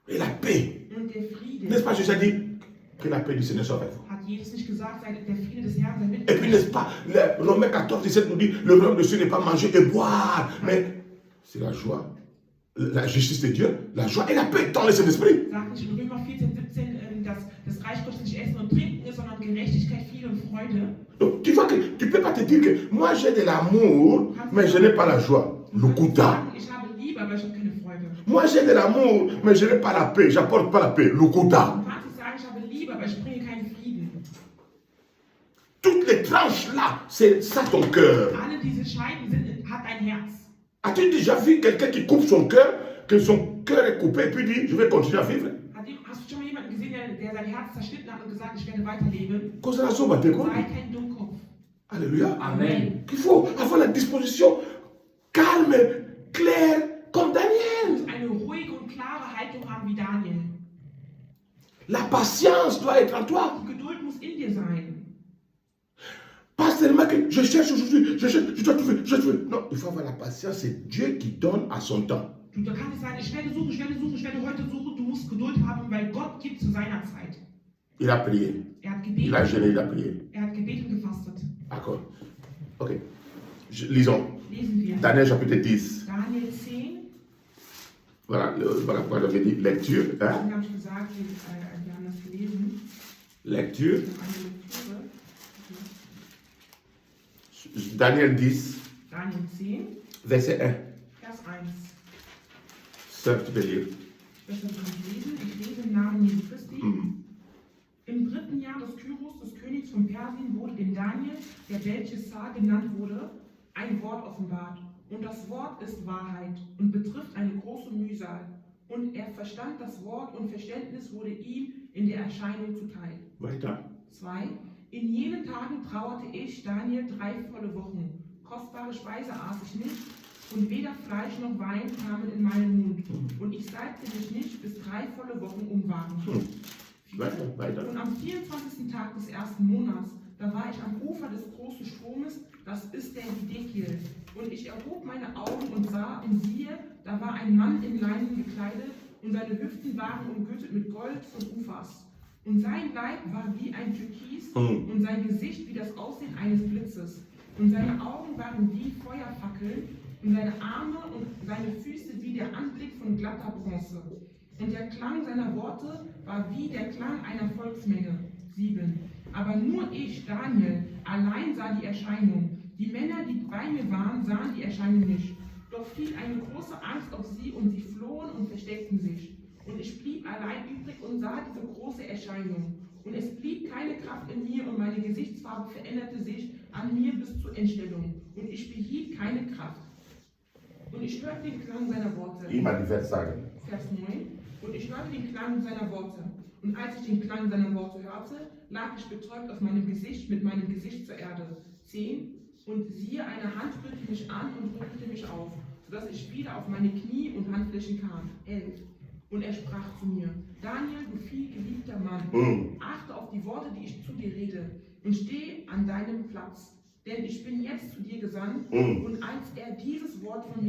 et la paix. und der Friede. N'est-ce pas, Jésus a dit que la paix du Seigneur soit avec vous. Hat Jesus nicht gesagt, der Friede des Herrn sei mit Et puis, euch? n'est-ce pas, le Romains 14, 17 nous dit, le royaume de Dieu n'est pas manger et boire, mais c'est la joie, la justice de Dieu, la joie et la paix dans le Saint-Esprit. Sagt nicht in Römer 14, 17, dass das Reich Gottes nicht Essen und Trinken ist, sondern Gerechtigkeit, Friede und Freude. Donc, tu vois que tu ne peux pas te dire dire que moi j'ai de l'amour, mais je n'ai pas la joie. Du kannst Lukuta. sagen, ich habe Liebe, aber ich habe keine Freude. Moi j'ai de l'amour, mais je n'ai pas la paix. J'apporte pas la paix. Lukuta. Du kannst sagen, ich habe Liebe, aber ich bringe keinen Frieden. Toutes les tranches là, c'est ça ton cœur. Alle diese Scheiben hat ein Herz. As-tu déjà vu quelqu'un qui coupe son cœur, que son cœur est coupé, et puis dit, je vais continuer à vivre? Hast du schon mal jemanden gesehen, der sein Herz zerschnitten hat und gesagt, ich werde weiterleben? Cosa la somme, t'es quoi? Sei kein Dummkopf. Alléluia. Amen. Qu'il faut avoir la disposition calme, claire, comme Daniel. Eine ruhige und klare Haltung haben wie Daniel. La patience doit être en toi. Die Geduld muss in dir sein. Pas seulement que je cherche aujourd'hui, je dois trouver, je dois trouver. Non, il faut avoir la patience. C'est Dieu qui donne à son temps. Du kannst nicht sagen, ich werde suchen, ich werde suchen, ich werde heute suchen. Du musst Geduld haben, weil Gott gibt zu seiner Zeit. Il a prié. Er hat Il a gebetet, jeûné, il a prié. er hat gebetet und gefastet. D'accord. Ok. Lisons. Lesen wir. Daniel chapitre 10. Daniel 10. Voilà, voilà pourquoi j'avais dit lecture. Hein? Dann habe ich gesagt, wir haben das gelesen. Lecture. Noch eine Lektüre. Daniel 10, Daniel 10, verset 1. Vers 1. Sœur, tu peux lire. Ich möchte das lesen. Ich lese im Namen Jesu Christi. Mhm. Im 3. Jahr des Kyros, des Königs von Persien, wurde dem Daniel, der Belteshazzar genannt wurde, ein Wort offenbart. Und das Wort ist Wahrheit und betrifft eine große Mühsal. Und er verstand das Wort und Verständnis wurde ihm in der Erscheinung zuteil. Weiter. 2. In jenen Tagen trauerte ich, Daniel, 3 volle Wochen. Kostbare Speise aß ich nicht und weder Fleisch noch Wein kamen in meinen Mund. Und ich salbte mich nicht, bis 3 volle Wochen um waren. Weiter, weiter. Und am 24. Tag des ersten Monats, da war ich am Ufer des großen Stromes, das ist der Hiddekel. Und ich erhob meine Augen und sah, und siehe, da war ein Mann in Leinen gekleidet, und seine Hüften waren umgürtet mit Gold von Ufas. Und sein Leib war wie ein Türkis, und sein Gesicht wie das Aussehen eines Blitzes. Und seine Augen waren wie Feuerfackeln, und seine Arme und seine Füße wie der Anblick von glatter Bronze. Und der Klang seiner Worte war wie der Klang einer Volksmenge. 7. Aber nur ich, Daniel, allein sah die Erscheinung. Die Männer, die bei mir waren, sahen die Erscheinung nicht. Doch fiel eine große Angst auf sie und sie flohen und versteckten sich. Und ich blieb allein übrig und sah diese große Erscheinung. Und es blieb keine Kraft in mir und meine Gesichtsfarbe veränderte sich an mir bis zur Entstellung. Und ich behielt keine Kraft. Und ich hörte den Klang seiner Worte. Immer die Vers sagen. Vers 9. Und ich hörte den Klang seiner Worte. Und als ich den Klang seiner Worte hörte, lag ich betäubt auf meinem Gesicht mit meinem Gesicht zur Erde. 10. Und siehe, eine Hand rührte mich an und rüttelte mich auf, sodass ich wieder auf meine Knie und Handflächen kam. 11. Und er sprach zu mir, Daniel, du viel geliebter Mann, achte auf die Worte, die ich zu dir rede, und steh an deinem Platz. Denn ich bin jetzt zu dir gesandt, und als er dieses Wort mit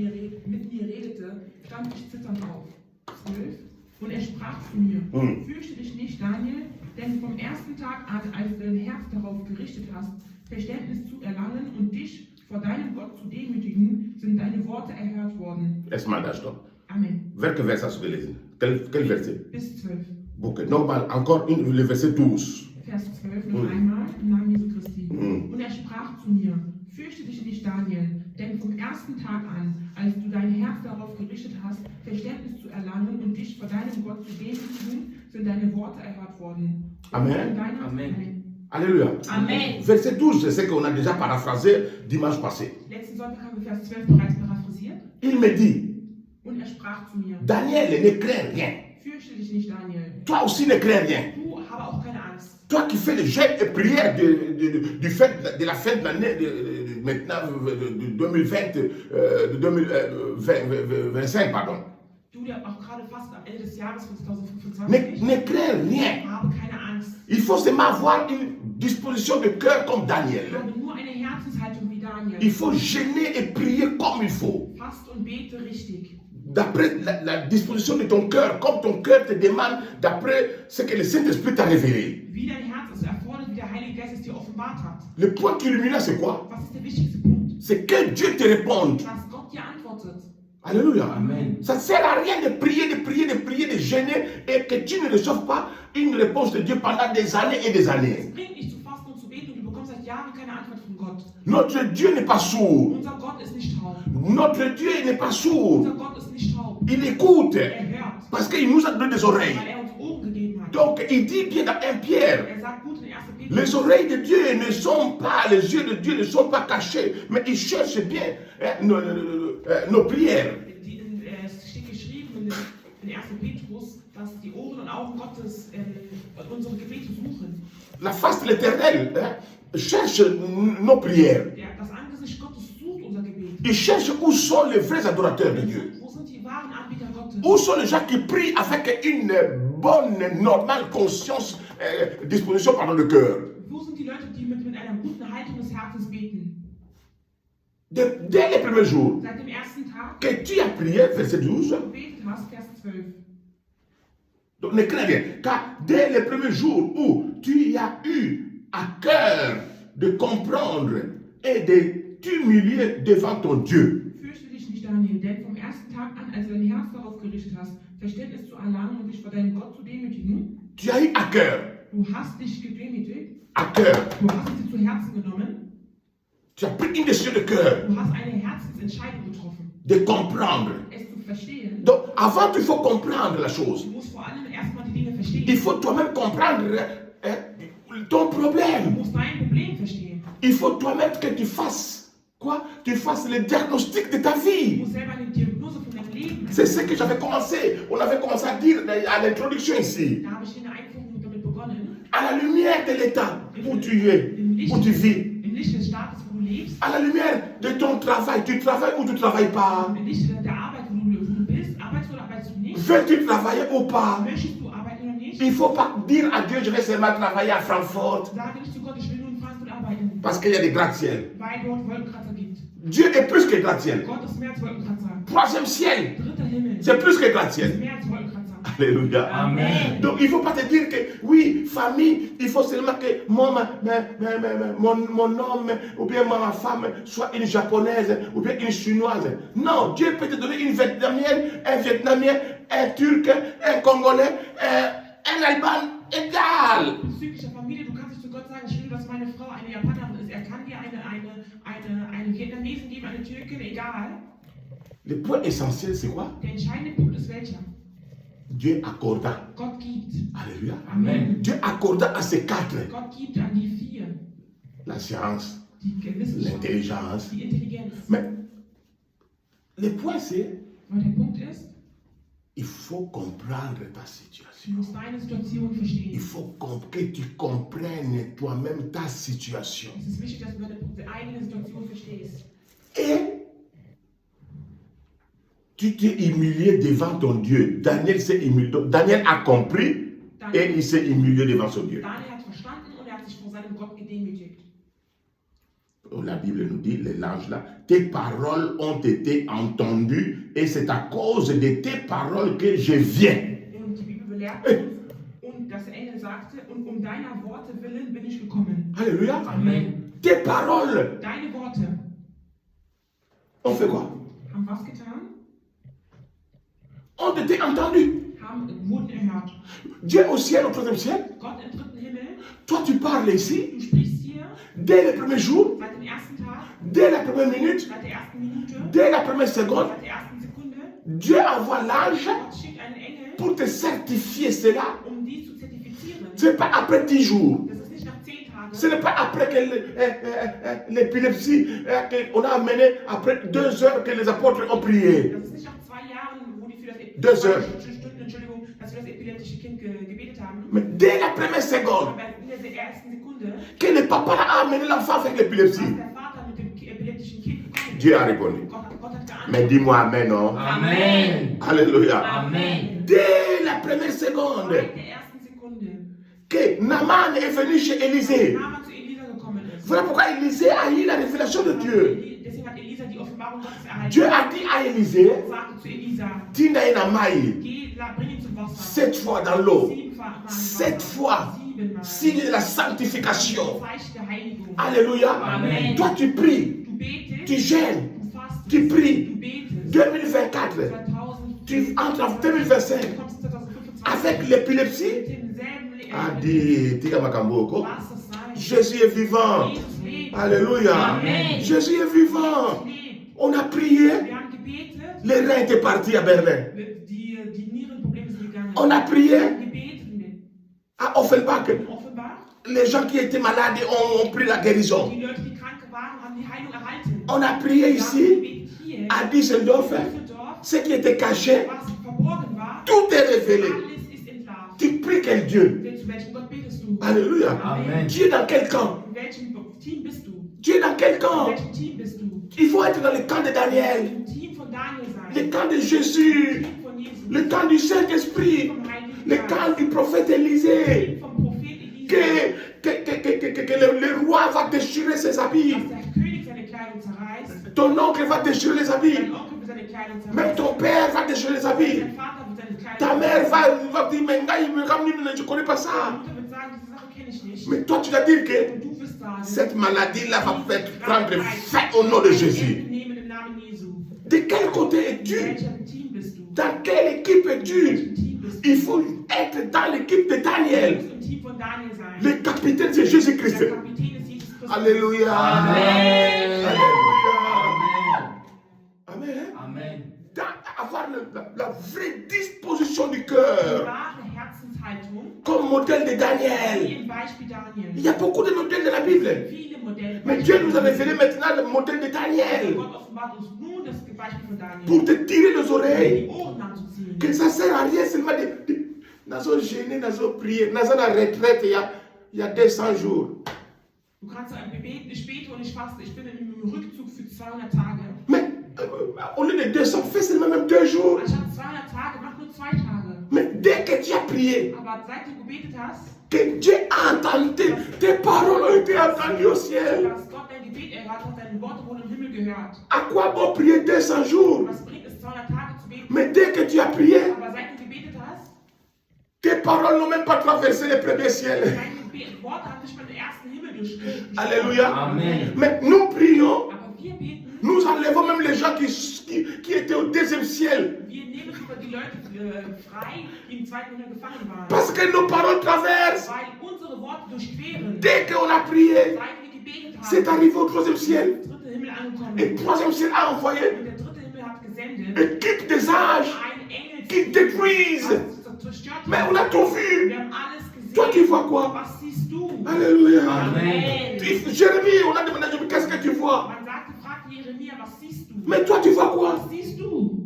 mir redete, stand ich zitternd auf. 12. Und er sprach zu mir, fürchte dich nicht, Daniel, denn vom ersten Tag an, als du dein Herz darauf gerichtet hast, Verständnis zu erlangen und dich vor deinem Gott zu demütigen, sind deine Worte erhört worden. Laisse-moi d'accord. Amen. Vers que vers hast du gelesen? Quel verset? Bis 12. Ok, normal, encore le verset 12. Vers 12 noch einmal im Namen Jesu Christi. Und er sprach zu mir, fürchte dich nicht, Daniel, denn vom ersten Tag an, als du dein Herz darauf gerichtet hast, Verständnis zu erlangen und dich vor deinem Gott zu demütigen, sind deine Worte erhört worden. Amen. Amen. Alléluia. Amen. Verset 12, c'est ce qu'on a déjà paraphrasé dimanche passé. Letzten Sonntag haben wir Vers 12 bereits paraphrasiert. Il me dit, Und er sprach zu mir, Daniel, ne crains rien. fürchte dich nicht, Daniel. Toi aussi ne crains rien. Du habe auch keine Angst. Toi qui fais le jeûne et prière du fait de la fin de l'année maintenant de 2020, de 2025, pardon. Du, der auch gerade fast am Ende des Jahres von 2025 Ne crains rien. habe keine Angst. Il faut seulement avoir une disposition de cœur comme Daniel. Habe nur eine Herzenshaltung wie Daniel. Il faut jeûner et prier comme il faut. Fast und bete richtig. D'après la disposition de ton cœur, comme ton cœur te demande, d'après ce que le Saint-Esprit t'a révélé. Wie dein Herz es erfordert, wie der Heilige Geist es dir offenbart hat. Le point culminant, c'est quoi? Was ist der wichtigste Punkt? C'est que Dieu te réponde. Dass Gott dir antwortet. Alléluia. Amen. Ça ne sert à rien de prier, de jeûner et que tu ne reçoives pas une réponse de Dieu pendant des années et des Es années. bringt nicht zu fasten und zu beten und du bekommst seit Jahren keine Antwort von Gott. Notre Dieu n'est pas sourd. Unser Gott ist nicht taub. Notre Dieu n'est pas sourd. Unser Gott ist nicht taub. Il écoute. Hört, Parce qu'il nous a donné des oreilles. weil uns Ohren gegeben hat. Donc, il dit bien dans 1 Pierre, Sagt gut in 1. Petrus, les oreilles de Dieu ne sont pas, les yeux de Dieu ne sont pas cachés, mais il cherche bien nos prières. es steht geschrieben in 1. Petrus, dass die Ohren und Augen Gottes unsere Gebete suchen. La face de l'Éternel cherche nos prières. Das Angesicht Gottes sucht unser Gebet. Il cherche où sont les vrais adorateurs de Dieu. Wo sind die wahren Anbeter Gottes? Où sont les gens qui prient avec une bonne, normale conscience, disposition pardon, de cœur. Wo sind die Leute, die mit einer guten Haltung des Herzens beten? Dès les premiers jours Seit dem ersten Tag, que tu as prié, verset 12, du gebetet hast, Vers 12. donc ne crains rien, car dès les premiers jours où tu as eu à cœur de comprendre et de t'humilier devant ton Dieu, Fürchte dich nicht, Daniel, denn vom ersten Tag an, als du dein Herz darauf gerichtet hast, Verständnis zu erlangen und dich vor deinem Gott zu demütigen, tu as eu à cœur, du hast dich gedemütigt, à cœur, du hast es dir zu Herzen genommen, tu as pris une décision de cœur du hast eine Herzensentscheidung getroffen, de comprendre. es zu verstehen. Donc avant, il faut comprendre la chose. Du musst vor allem erstmal die Dinge Il verstehen. faut toi-même comprendre ton Du problème. musst dein Problem verstehen. Il faut toi-même que tu fasses quoi? Tu fasses le diagnostic de ta Du vie. musst selber eine Diagnose von deinem Leben. C'est ce que j'avais commencé. On avait commencé à dire à l'introduction ici. Da habe ich in der Einführung damit begonnen. À la lumière de l'état où tu es, où tu vis. Im Licht des Staates, wo du lebst. À la lumière de ton travail. Tu travailles ou tu ne travailles pas? Im Licht der Arbeit, wo du bist. Arbeitest du oder arbeitest du nicht? Veux-tu travailler ou pas? Möchtest du arbeiten oder nicht? Il ne faut pas dire à Dieu, je vais seulement travailler à Francfort. Sage nicht zu Gott, ich will nur in Frankfurt arbeiten. Parce qu'il y a des gratte-ciel. Weil dort Wolkenkratzer gibt. Dieu est plus que gratte-ciel. Gott ist mehr als Wolkenkratzer. Troisième ciel, Dritter Himmel. c'est plus que Ist gratte-ciel. mehr als Wolkenkratzer. Alléluia. Amen. Donc il ne faut pas te dire que oui, famille, il faut seulement que mon homme ou bien ma femme soit une japonaise ou bien une chinoise. Non, Dieu peut te donner une vietnamienne, un vietnamien, un turc, un congolais, un alban égal. Bezüglich der Familie, du kannst nicht zu Gott sagen, ich will, dass meine Frau eine Japanerin ist. Er kann dir eine Vietnamesin geben, eine Türkin, egal. Le point essentiel, c'est quoi? Der entscheidende Punkt ist welcher? Dieu accorda. Gott gibt. Alléluia. Amen. Dieu accorda à ces quatre Gott gibt an die vier. la science, Die Wissenschaft, l'intelligence. die Intelligenz. Mais le point, c'est Aber der Punkt ist, il faut comprendre ta du situation. musst deine Situation Il verstehen. faut que tu comprennes toi-même ta situation. Es ist wichtig, dass du deine eigene Situation verstehst. Et tu t'es humilié devant ton Dieu. Daniel s'est humilié. Donc, Daniel a compris et il s'est humilié devant son Dieu. Daniel hat verstanden und er hat sich vor seinem Gott gedemütigt. La Bible nous dit, l'ange là, tes paroles ont été entendues et c'est à cause de tes paroles que je viens. Und die Bibel belehrt uns, und das Engel sagte, und um deiner Worte willen bin ich gekommen. Alléluia. Amen. Tes paroles Deine Worte ont fait quoi? haben was getan? Ont été entendues. Wurden erhört. Dieu au ciel, au troisième ciel. Gott im dritten Himmel, Toi, tu parles ici, du sprichst hier dès le premier jour, seit dem ersten Tag, dès la première minute, seit der ersten Minute, dès la première seconde. seit der ersten Sekunde. Dieu envoie l'ange Gott schickt einen Engel, pour te certifier cela. dies zu zertifizieren. Ce n'est pas après 10 jours. Das ist nicht nach 10 Tagen. Ce n'est pas après que l'épilepsie qu'on a amené, après 2 heures que les apôtres ont prié. Das ist nicht nach 2 Jahren, wo die für das 2 heures. Stunden, Entschuldigung, dass wir das epileptische Kind gebetet haben. Mais dès la première seconde, Aber in der ersten Sekunde, que le papa a amené l'enfant avec l'épilepsie, als der Vater mit dem epileptischen Kind gekommen ist, Dieu a répondu. Gott hat geantwortet. Mais dis-moi Amen, non? Amen. Alléluia. Amen. Dès la première seconde, Seit der ersten Sekunde, que Naaman est venu chez Élisée. Naaman zu Elisa gekommen ist. Voilà pourquoi Élisée a eu la révélation de Dieu. Deswegen hat Elisa die Offenbarung Gottes erhalten. Dieu a dit à Élisée, Sagte zu Elisa, Tina Enamai, geh, bring ihn zum Wasser. 7 fois dans l'eau. 7 Mal im 7 Wasser. fois. 7 Mal. Signe de la sanctification. Zeichen der Heiligung. Alléluia. Amen. Toi, tu pries, Du betest, tu gênes, du fastest, tu pries. du betest. 2024, 2000, tu entres en 2025 du kommst 2025 avec l'épilepsie. mit demselben A dit, Tika Makamboko, Was das sein? Jésus est vivant. Jesus lebt. Alléluia. Amen. Jésus est vivant. Jesus lebt. On a prié. Wir haben gebetet. Les reins étaient partis à Berlin. Die Nierenprobleme sind gegangen. On a Wir prié haben gebetet. à Offenbach. In Offenbach. Les gens qui étaient malades ont pris la guérison. Die Leute, die krank waren, haben die Heilung erhalten. On a prié Wir haben ici, gebetet hier. à Düsseldorf. In Düsseldorf. Ce qui était caché, Was verborgen war, tout est révélé. alles ist entlarvt. Tu pries quel Dieu? Denn zu welchem Gott betest du? Alléluia. Amen. Tu es dans quel camp? In welchem Team bist du? Tu es dans quel In camp? welchem Team bist du? Il faut être dans le camp de Daniel, Im Team von Daniel le sein. camp de Jésus, Team von Jesus. le camp du Saint-Esprit, Vom Heiligen le Geist. camp du prophète Élisée. Team vom Prophet Elia. Que le roi va déchirer ses habits. Dass der König seine Kleidung zerreißt. Ton oncle va déchirer les habits. Dein Onkel wird seine Kleidung Même zerreißen. ton père va déchirer les habits. Dein Vater wird seine Kleidung Ta mère zerreißen. va dire, mais gars, je ne connais pas Deine ça. Mutter wird sagen, diese Sache kenne ich nicht. Mais toi, tu dois dire que Und du wirst sagen, cette maladie-là va faire prendre fin au nom de Jésus. nehmen im Namen Jesu. De quel côté In es-tu? welchem Team bist du? Dans quelle équipe In es-tu? welchem Team bist du? Il faut être dans l'équipe de Du Daniel. musst im Team von Daniel sein. Le capitaine, c'est Jésus-Christ. Der Kapitän ist Jesus Christus. Alléluia. Amen. Alléluia. Amen. Amen. Amen. Avoir la vraie disposition du cœur Wahre Herzenshaltung, comme modèle de wie Daniel. im Beispiel Daniel. Il y a beaucoup de modèles dans la Bible. Viele Modelle. Mais Dieu nous a révélé maintenant le modèle de Daniel Gott offenbart uns nun das Beispiel von Daniel. pour te tirer les oreilles. Die Ohren anzuziehen. Que ça ne sert à rien seulement de nous gêner, nous prier. Nous sommes en retraite il y a 200 jours. Du kannst beten, ich bete und ich faste. Ich bin im Rückzug für 200 Tage. Mais au lieu de 200, fais seulement même 2 jours. Anstatt 200 Tage, mach nur 2 Tage. Mais dès que tu as prié, Aber seit du gebetet hast, que Dieu a entendu, tes paroles ont été entendues au ciel. dass Gott dein Gebet erhört hat, deine Worte wurden im Himmel gehört. À quoi bon prier 200 jours? Was bringt es, 200 Tage zu beten? Mais dès que tu as prié, Aber seit du gebetet hast, tes paroles n'ont même pas traversé le premier ciel. deine Worte haben nicht mal den ersten Himmel durchgeschritten. Alléluia. Amen. Mais nous prions, Aber wir beten, nous enlevons même les gens qui étaient au deuxième ciel. wir nehmen sogar die Leute frei, die im zweiten Himmel gefangen waren. Parce que nos paroles traversent. Weil unsere Worte durchqueren. Dès qu'on a prié, Seit wir gebetet c'est haben, arrivé au troisième ciel. ist der dritte Himmel angekommen. Et le troisième ciel a envoyé Und der dritte Himmel hat gesendet, une équipe des anges ein Engel qui détruisent. was zerstört Mais hat. on a tout vu. Wir haben alles Toi, tu gesehen. vois quoi? Was siehst du? Alléluia. Amen. Jérémie, on a demandé, qu'est-ce que tu vois? Man sagte, frag Jeremia, was siehst du? Mais toi, tu vois quoi? Was siehst du?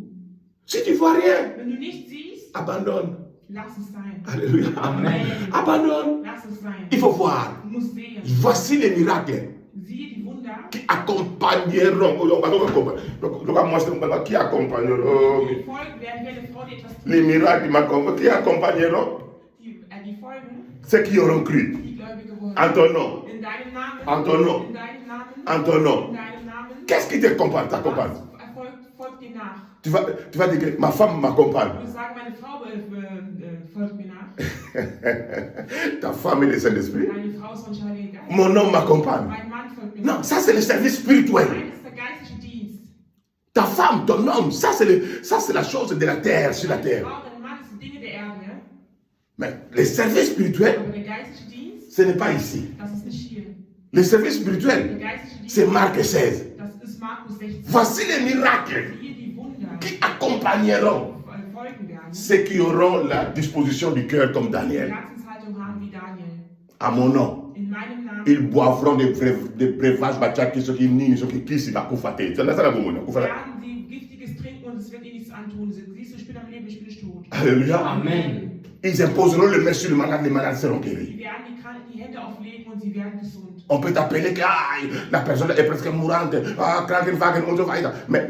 Si tu vois rien, Wenn du nichts siehst, abandonne. lass es sein. Alléluia. Amen. Abandonne. Lass es sein. Il faut voir. Du musst sehen. Voici les miracles Siehe die Wunder, qui accompagneront. Qui accompagneront. die Folgen werden wir der Frau, die etwas Les tun. miracles qui accompagneront Die Folgen, ceux qui auront cru. die Gläubige wurden. En ton nom. In deinem Namen. En ton nom. In deinem Namen. En ton nom. In deinem Namen. Qu'est-ce qui t'accompagne? T'accompagne. Folgt dir nach. Tu vas dire que ma femme m'accompagne. Du sagst, meine Frau folgt mir nach. Ta femme est le Saint-Esprit. Deine Frau ist von Heiligen Geist. Mon homme m'accompagne. Mein Mann folgt mir Non, nach. ça c'est le service spirituel. Nein, das ist der geistliche Dienst. Ta femme, ton homme, ça c'est la chose de la terre, sur la Deine terre. Frau, dein Mann, das sind Dinge der Erde. Mais le service spirituel, Aber der geistliche Dienst, ce n'est pas ici. das ist nicht hier. Le service Der spirituel, geistliche Dienst, c'est Marc 16. das ist Markus 16. Voici les miracles Hier die Wunder qui accompagneront folgen werden. ceux qui auront la disposition du cœur comme Die Daniel. Herzenshaltung haben wie Daniel. À mon nom, In meinem Namen ils boivront des breuvages bachaki, ceux qui nient, ceux qui kissent, va koufater. C'est ça la bonne. werden sie giftiges trinken und es wird ihnen nichts antun. Siehst du, ich bin am Leben, ich bin nicht tot. Alléluia. Amen. Ils imposeront le main sur le malade, les malades seront guéris. Sie werden die Kranken die Hände auflegen und sie werden gesund. On peut t'appeler que la personne est presque mourante, Krankenwagen und so weiter. Mais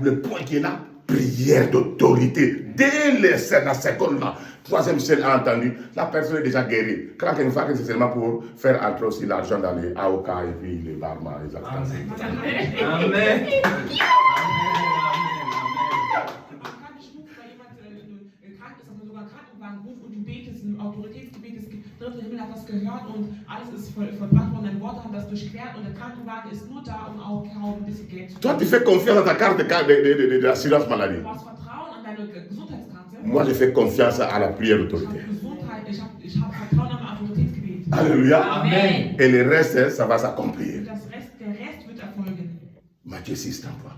le point qui est là, prière d'autorité. Dès la seconde là, troisième ciel a entendu, la personne est déjà guérie. Krankenwagen, c'est seulement pour faire entrer aussi l'argent dans les AOK et puis les barman, les acteurs. Amen. Man kann nicht rufen, weil jemand krank ist, dass man sogar einen Krankenwagen ruft und du betest, ein Autoritätsgebet, das dritte Himmel hat das gehört und alles ist vollbracht worden, deine Worte haben das durchquert und der Krankenwagen ist nur da, um auch ein bisschen Geld zu Toi, tu fais confiance à ta carte de l'assurance maladie. Du hast Vertrauen an deine Gesundheitskarte. Moi, je fais confiance à la prière Ich d'autorité. habe Gesundheit, ich hab Vertrauen am Autoritätsgebet. Alléluia. Amen. Et le reste, ça va s'accomplir. Und das Matthieu 6, 33.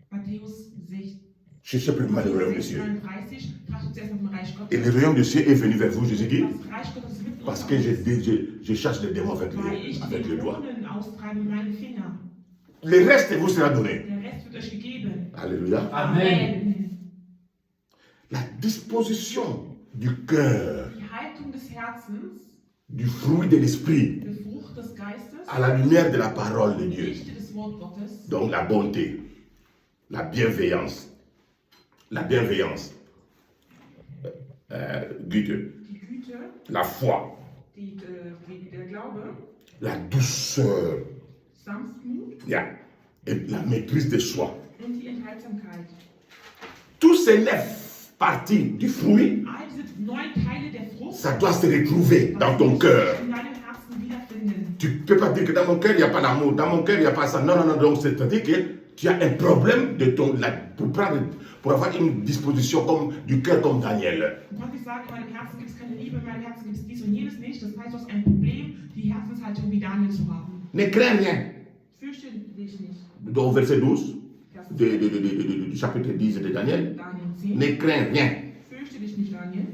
Matthäus 6, Cherchez premièrement le royaume des 6, cieux. 39, trachtet zuerst nach dem Reich Et Gottes. le royaume des cieux est venu vers vous, Jésus dit, Das Reich Gottes ist mit parce uns, que je chasse les démons avec weil ich avec die les doigts. Dämonen austreibe mit meinen Fingern. Le reste vous sera donné. Der Rest wird euch gegeben. Alléluia. Amen. La disposition du cœur, Die Haltung des Herzens, du fruit de l'esprit, die Frucht des Geistes, à la lumière de la parole de die Dieu. Lichte des Wort Gottes, Donc la bonté, la bienveillance, Güte, die Güte, la foi, der Glaube, la douceur, Sanftmut yeah, et la maîtrise de soi. und die Enthaltsamkeit. Tous ces 9 parties du fruit, All diese 9 Teile der Frucht, ça doit se retrouver dans ton cœur. in deinem Herzen wiederfinden. Tu ne peux pas dire que dans mon cœur, il n'y a pas d'amour, dans mon cœur, il n'y a pas ça. Non, non, non, donc c'est-à-dire que tu as un problème de pour avoir une disposition comme, du cœur comme Daniel. Du kannst nicht sagen, in meinem Herzen gibt es keine Liebe, in meinem Herzen gibt es dies und jenes nicht. Das heißt, du hast ein Problem, die Herzenshaltung wie Daniel zu haben. Ne crains rien. Fürchte dich nicht. Donc verset 12 Vers du chapitre 10 de Daniel. Daniel 10. Ne crains rien. Fürchte dich nicht, Daniel.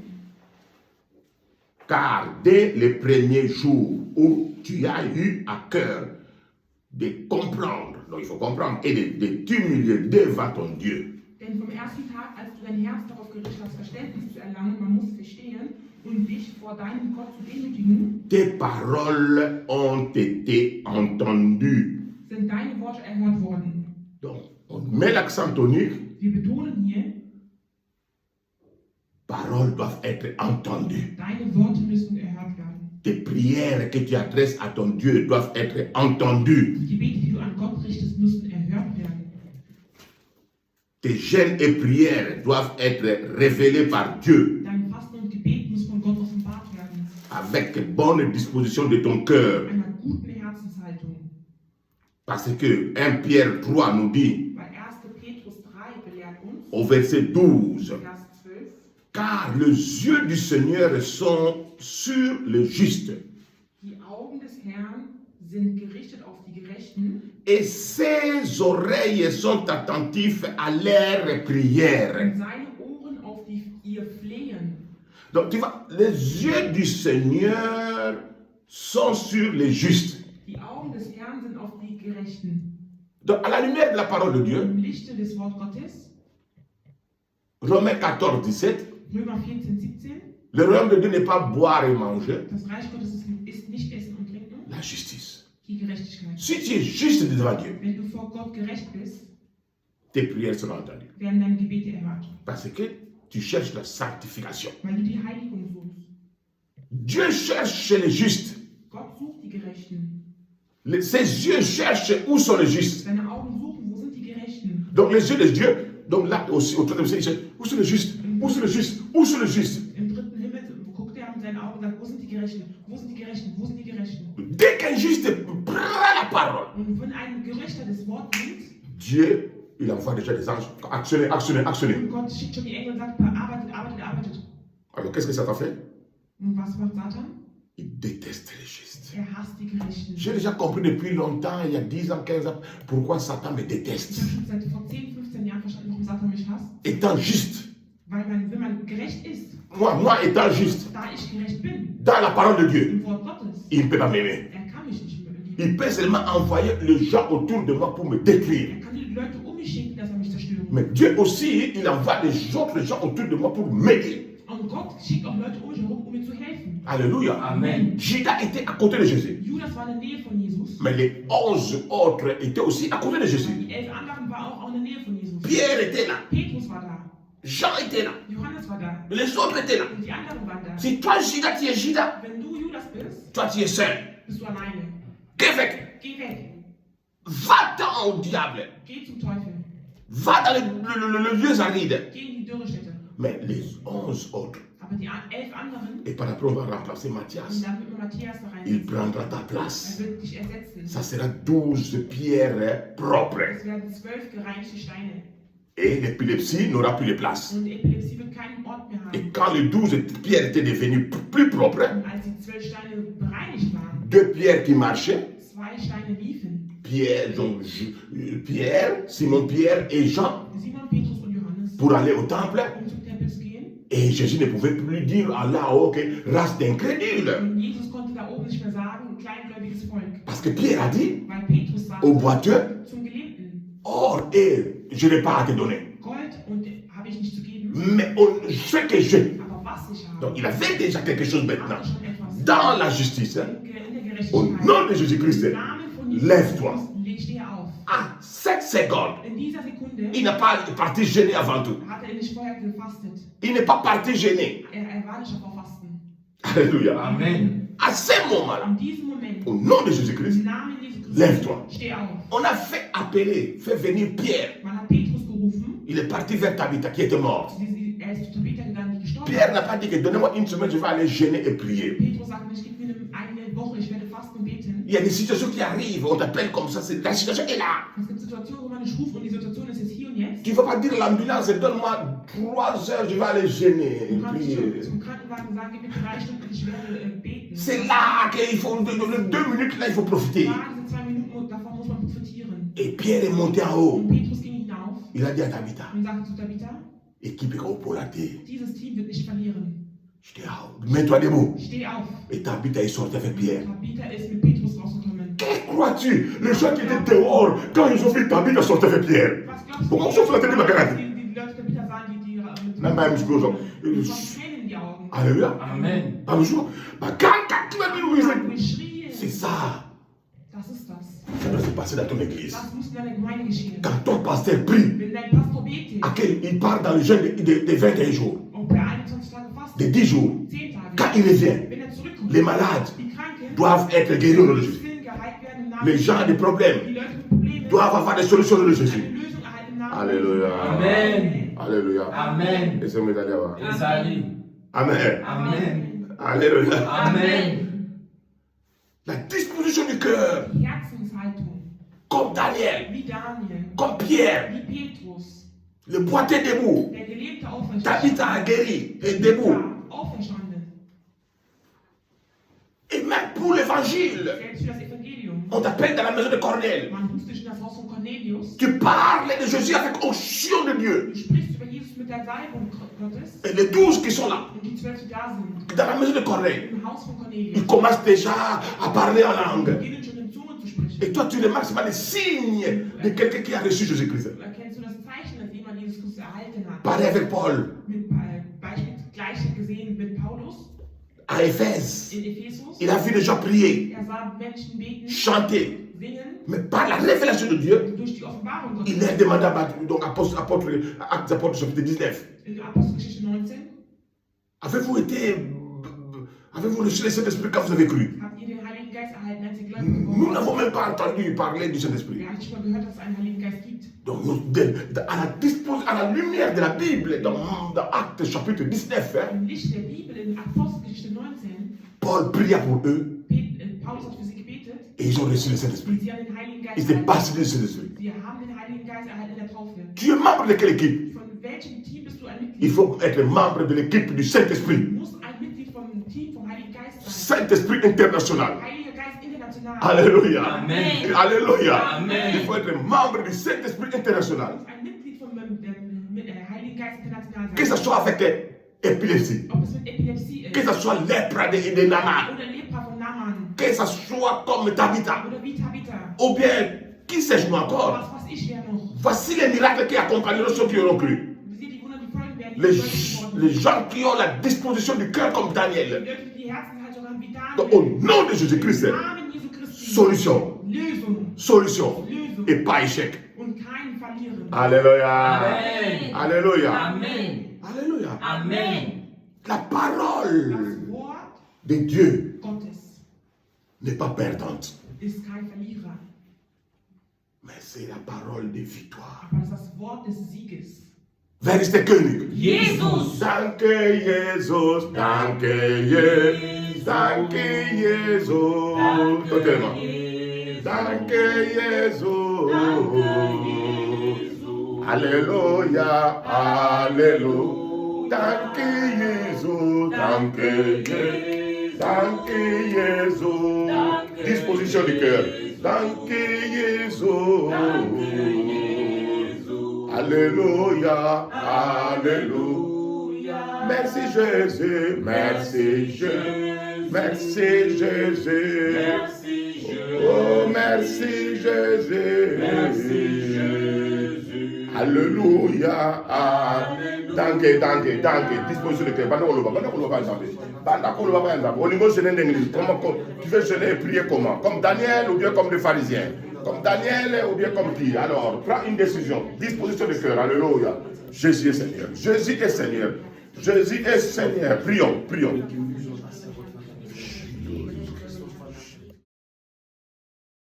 Car dès le premier jour où tu as eu à cœur de comprendre, donc il faut comprendre, et de t'humilier devant ton Dieu, Denn vom ersten Tag, als du dein Herz darauf gerichtet hast, Verständnis zu erlangen, man muss verstehen und dich vor deinem Gott zu demütigen, tes paroles ont été entendues. sind deine Worte erhört worden. Donc, on met l'accent tonique, Wir betonen hier, paroles doivent être entendues. deine Worte müssen erhört werden. Tes prières que tu adresses à ton Dieu doivent être entendues. Die Gebete, die du an Gott richtest, müssen erhört werden. Tes jeûnes et prières doivent être révélées par Dieu Dein Fasten und Gebet muss von Gott offenbart werden. avec bonne disposition de ton cœur. Einer guten Herzenshaltung. Parce que 1 Pierre 3 nous dit Weil 1. Petrus 3 belehrt uns, au verset 12, Vers 12, car les yeux du Seigneur sont sur le juste die Augen des Herrn sind gerichtet auf die Gerechten et ses oreilles sont attentives à leurs prières. und seine Ohren auf ihr Flehen. Donc tu vois, les yeux du Seigneur sont sur les justes. Die Augen des Herrn sind auf die Gerechten. Donc à la lumière de la parole de Dieu, Im Lichte des Wort Gottes, Romains 14, 17, Römer 14, 17, le royaume de Dieu n'est pas boire et manger, das Reich Gottes ist nicht Essen und Trinken, la justice. die Gerechtigkeit. Si tu es juste devant Dieu, Wenn du vor Gott gerecht bist, tes prières seront entendues. werden deine Gebete erhört, Parce que tu cherches la sanctification. weil du die Heiligung suchst. Dieu cherche chez les justes. Gott sucht die Gerechten. Ses yeux cherchent où sont les justes. Seine Augen suchen, wo sind die Gerechten? Donc les yeux de Dieu, donc là aussi, au troisième ciel, il cherche où sont les justes, où sont les justes, où sont les justes. Im dritten Himmel guckt er mit seinen Augen und sagt, wo sind die Gerechten? Wo sind die Gerechten? Wo sind die Gerechten? Dès qu'un juste prend la parole, Und wenn ein Gerechter das Wort nimmt, Dieu, il envoie déjà des anges. Actionnez, actionnez, actionnez. und Gott schickt schon die Engel und sagt, arbeitet, arbeitet, arbeitet. Alors qu'est-ce que Satan fait? Und was macht Satan? Il déteste les justes. Er hasst die Gerechten. J'ai déjà compris depuis longtemps, il y a 10 ans, 15 ans, pourquoi Satan me Ich déteste. habe schon seit vor 10, 15 Jahren verstanden, warum Satan mich hasst. Étant juste, Weil wenn man gerecht ist, moi étant juste, da ich gerecht bin, dans la parole de Dieu, im Wort Gottes, il ne peut pas m'aimer. er kann mich nicht mehr lieben. Il peut seulement envoyer les gens autour de moi pour me détruire. Er kann die Leute um mich schicken, dass er mich zerstören. Mais Dieu aussi, il envoie les autres gens autour de moi pour m'aider. Und Gott schickt auch Leute um mich herum, um mir zu helfen. Alléluia. Amen. Judas était à côté de Jésus. Judas war in der Nähe von Jesus. Mais les 11 autres étaient aussi à côté de Jésus. Die 11 anderen waren auch in der Nähe von Jesus. Pierre était là. Petrus war da. Jean était là. Johannes war da. Les autres étaient là. Und die anderen waren da. Si toi, Judas, tu es Judas, Wenn du Judas bist, toi, tu es seul. bist du alleine. Qu'est-ce que fait? Geh weg. Va-t'en au diable. Geh zum Teufel. Va dans le lieu aride. Geh in die Dürrestätte. Mais les 11 autres, Aber die 11 anderen, et par après on va remplacer und Matthias, dann wird man Matthias da il rein. prendra ta place. Er wird dich ersetzen. Ça sera 12 pierres propres. Es werden 12 gereinigte Steine. Et l'épilepsie n'aura plus de place. Und Epilepsie wird keinen Ort mehr Et haben. quand les 12 pierres étaient devenues plus propres, Und als die 12 Steine bereinigt waren, 2 pierres qui marchaient, 2 Steine liefen. Pierre, Pierre, Simon-Pierre et Jean Simon, Petrus und Johannes, pour aller au temple. zum Tempel zu gehen. Et Jésus ne pouvait plus dire à là-haut que race d'incrédules. Und Jesus konnte da oben nicht mehr sagen, kleingläubiges Volk. Parce que Pierre a dit Weil Petrus sagte, au boiteux, zum Gelähmten, or et je n'ai pas à te donner. Gold und habe ich nicht zu geben, Mais ce que j'ai. aber was ich habe, Donc il avait déjà quelque chose maintenant. habe ich schon etwas. Dans la justice, hein, In der au Gerechtigkeit. nom de Jésus-Christ, Im Namen von Jesus lève-toi. Christus, steh auf. À 7 secondes, In dieser Sekunde il n'a pas parti gêné avant tout. hat nicht vorher gefastet. Il n'est pas parti gêné. Er war nicht auf Fasten. Alléluia. Amen. À ce moment-là, An diesem Moment, au nom de im Jésus-Christ, Namen Jesu Christi, lève-toi. steh auf. On a fait appeler, fait venir Pierre. Man hat Petrus gerufen. Il est parti vers Tabitha qui était morte. Er ist zu Tabitha gegangen, die gestorben Pierre ist. n'a pas dit que donnez-moi une semaine, je vais aller gêner et prier. Petrus sagt nicht, gib mir eine Woche, ich werde fasten und beten. Il y a des situations qui arrivent, on t'appelle comme ça, la situation est là. Es gibt Situationen, wo man nicht ruft und die Situation ist jetzt hier und jetzt. Tu ne vas pas dire à l'ambulance, donne-moi 3 heures, je vais aller gêner et Du kannst prier. nicht zum Krankenwagen sagen, gib mir 3 Stunden und ich werde beten. C'est là qu'il faut, de 2 minutes, là, il faut profiter. Ja, diese 2 Minuten, davon muss man profitieren. Et Pierre est monté en haut. Und Petrus ging hinauf Il a dit à Tabitha, und sagte zu Tabitha, équipe pour la terre. dieses Team wird nicht verlieren. Mets-toi debout. Steh auf. Et Tabitha est sorti avec Pierre. Tabitha ist mit Petrus rausgekommen. Que crois-tu? Les gens qui étaient dehors, quand ils ont vu Tabitha sortir avec Pierre. Was glaubst du? Pourquoi on fait la télé Die Leute Tabitha sahen, die mit Même pas un so. mit Tränen in die Augen. Alléluia. Amen. Pas besoin. Quand tu vas dire Wir schrien. c'est ça. Das ist das. Ça doit se passer dans ton église. Das muss in deiner Gemeinde geschehen. Quand ton pasteur prie, Wenn dein Pastor betet, il part dans le jeûne de 21 jours, ob er 21 Tage fastet, de 10 jours. 10 Tage, Quand il revient, wenn er zurückkommt, les malades die Kranken doivent être guéris au nom de Jésus. müssen geheilt werden im Namen Les gens des die problèmes Leute mit Problemen doivent avoir des solutions au nom de eine Jésus. Lösung erhalten im Namen Alléluia. Amen. Alléluia. Amen. Et c'est mon médaille. Isali. Amen. Amen. Alléluia. Amen. La disposition du cœur, Die Herzenshaltung, comme Daniel, wie Daniel, comme Pierre, wie Petrus, le boiteux debout, der gelebte Auferstandene, Tabitha a guéri et debout. auferstanden, Et même pour l'évangile, selbst für das Evangelium. on t'appelle dans la maison de Cornel. Man ruft dich in das Haus von Cornelius. Tu parles de Jésus avec onction de Dieu. Du sprichst über Jesus mit der Salbung Gottes. Et les 12 qui sont là, Und die 12, die da sind, dans la maison de Cornel, im Haus von Cornelius, ils commencent déjà à parler en langue. beginnen schon in Zungen zu sprechen. Et toi, tu remarques pas les signes de quelqu'un qui a reçu Jésus-Christ. Erkennst du das Zeichen, das jemand Jesus Christus erhalten hat? Parler avec Paul Mit Beispiel gleich gesehen mit Paulus à Éphèse. in Ephesus. Il a vu les gens prier, Er sah Menschen beten, chanter. singen. Mais par la révélation de Dieu, Durch die Offenbarung il Gottes. a demandé à donc apôtre, Actes des Apôtres, chapitre 19. In Apostelgeschichte 19 Avez-vous reçu le Saint-Esprit quand vous avez cru? habt ihr den Heiligen Geist erhalten, als ihr gläubig Nous geworden n'avons même pas entendu parler du Saint-Esprit. seid. Ihr habt nicht mal gehört, dass es einen Heiligen Geist gibt. Donc, à la lumière de la Bible, dans Actes chapitre 19, hein, Im Licht der Bibel in Apostelgeschichte 19, Paul pria pour eux Paulus hat für sie gebetet et ils ont reçu le Saint-Esprit. und sie haben den Heiligen Geist Ils étaient erhalten. baptisés du Saint-Esprit. Sie haben den Heiligen Geist erhalten in der Taufe. Tu es membre de quelle équipe? Von welchem Team bist du ein Mitglied? Il faut être membre de l'équipe du Saint-Esprit. Du musst ein Mitglied vom Team vom Heiligen Geist sein. Saint-Esprit international. Heiliger Geist international. Alléluia. Amen. Alléluia. Amen. Il faut être membre du Saint-Esprit Du international. musst ein Mitglied vom Heiligen Geist international Que ce sein. soit avec épilepsie, Ob es mit Epilepsie que ist ce soit lèpre de Naaman, oder Lepra von Naaman que ce soit comme Tabitha, oder wie Tabitha. ou bien, qui sais-je moi encore, Was weiß ich wer noch. voici les miracles qui accompagneront ceux qui auront cru. Seht die Wunder, die folgen werden. Die Les, gläubig geworden les sind. gens qui ont la disposition du cœur comme Die Daniel. Leute, die die Herzenhaltung haben wie Donc, au Daniel. nom de Jésus-Christ, Im Namen Jesu Christi. solution, Lösung. solution Lösung. et pas échec. Und kein Verlieren. Alléluia. Amen. Alléluia. Amen. Alléluia. Amen. La parole Das Wort de Dieu Gottes n'est pas perdante, ist kein Verlierer, mais c'est la parole de victoire. aber es ist das Wort des Sieges. Wer ist der König? Jesus. Danke, Jesus. Danke, Jesus. Danke, Jesus. Totalement. Danke, Jesus. Alléluia. Alléluia. Danke, Jesus. Danke, Jesus. Danke, Jesus. Disposition du cœur. Danke Jésus. Alléluia. Alléluia. Merci Jésus. Merci Jésus. Merci Jésus. Oh, merci Jésus. Alléluia. Danke. Disposition de cœur. Au niveau jeûner d'église, tu veux jeûner et prier comment? Comme Daniel ou bien comme les pharisiens? Comme Daniel ou bien comme qui? Alors, prends une décision. Disposition de cœur. Alléluia. Jésus est Seigneur. Jésus est Seigneur. Jésus est Seigneur. Prions.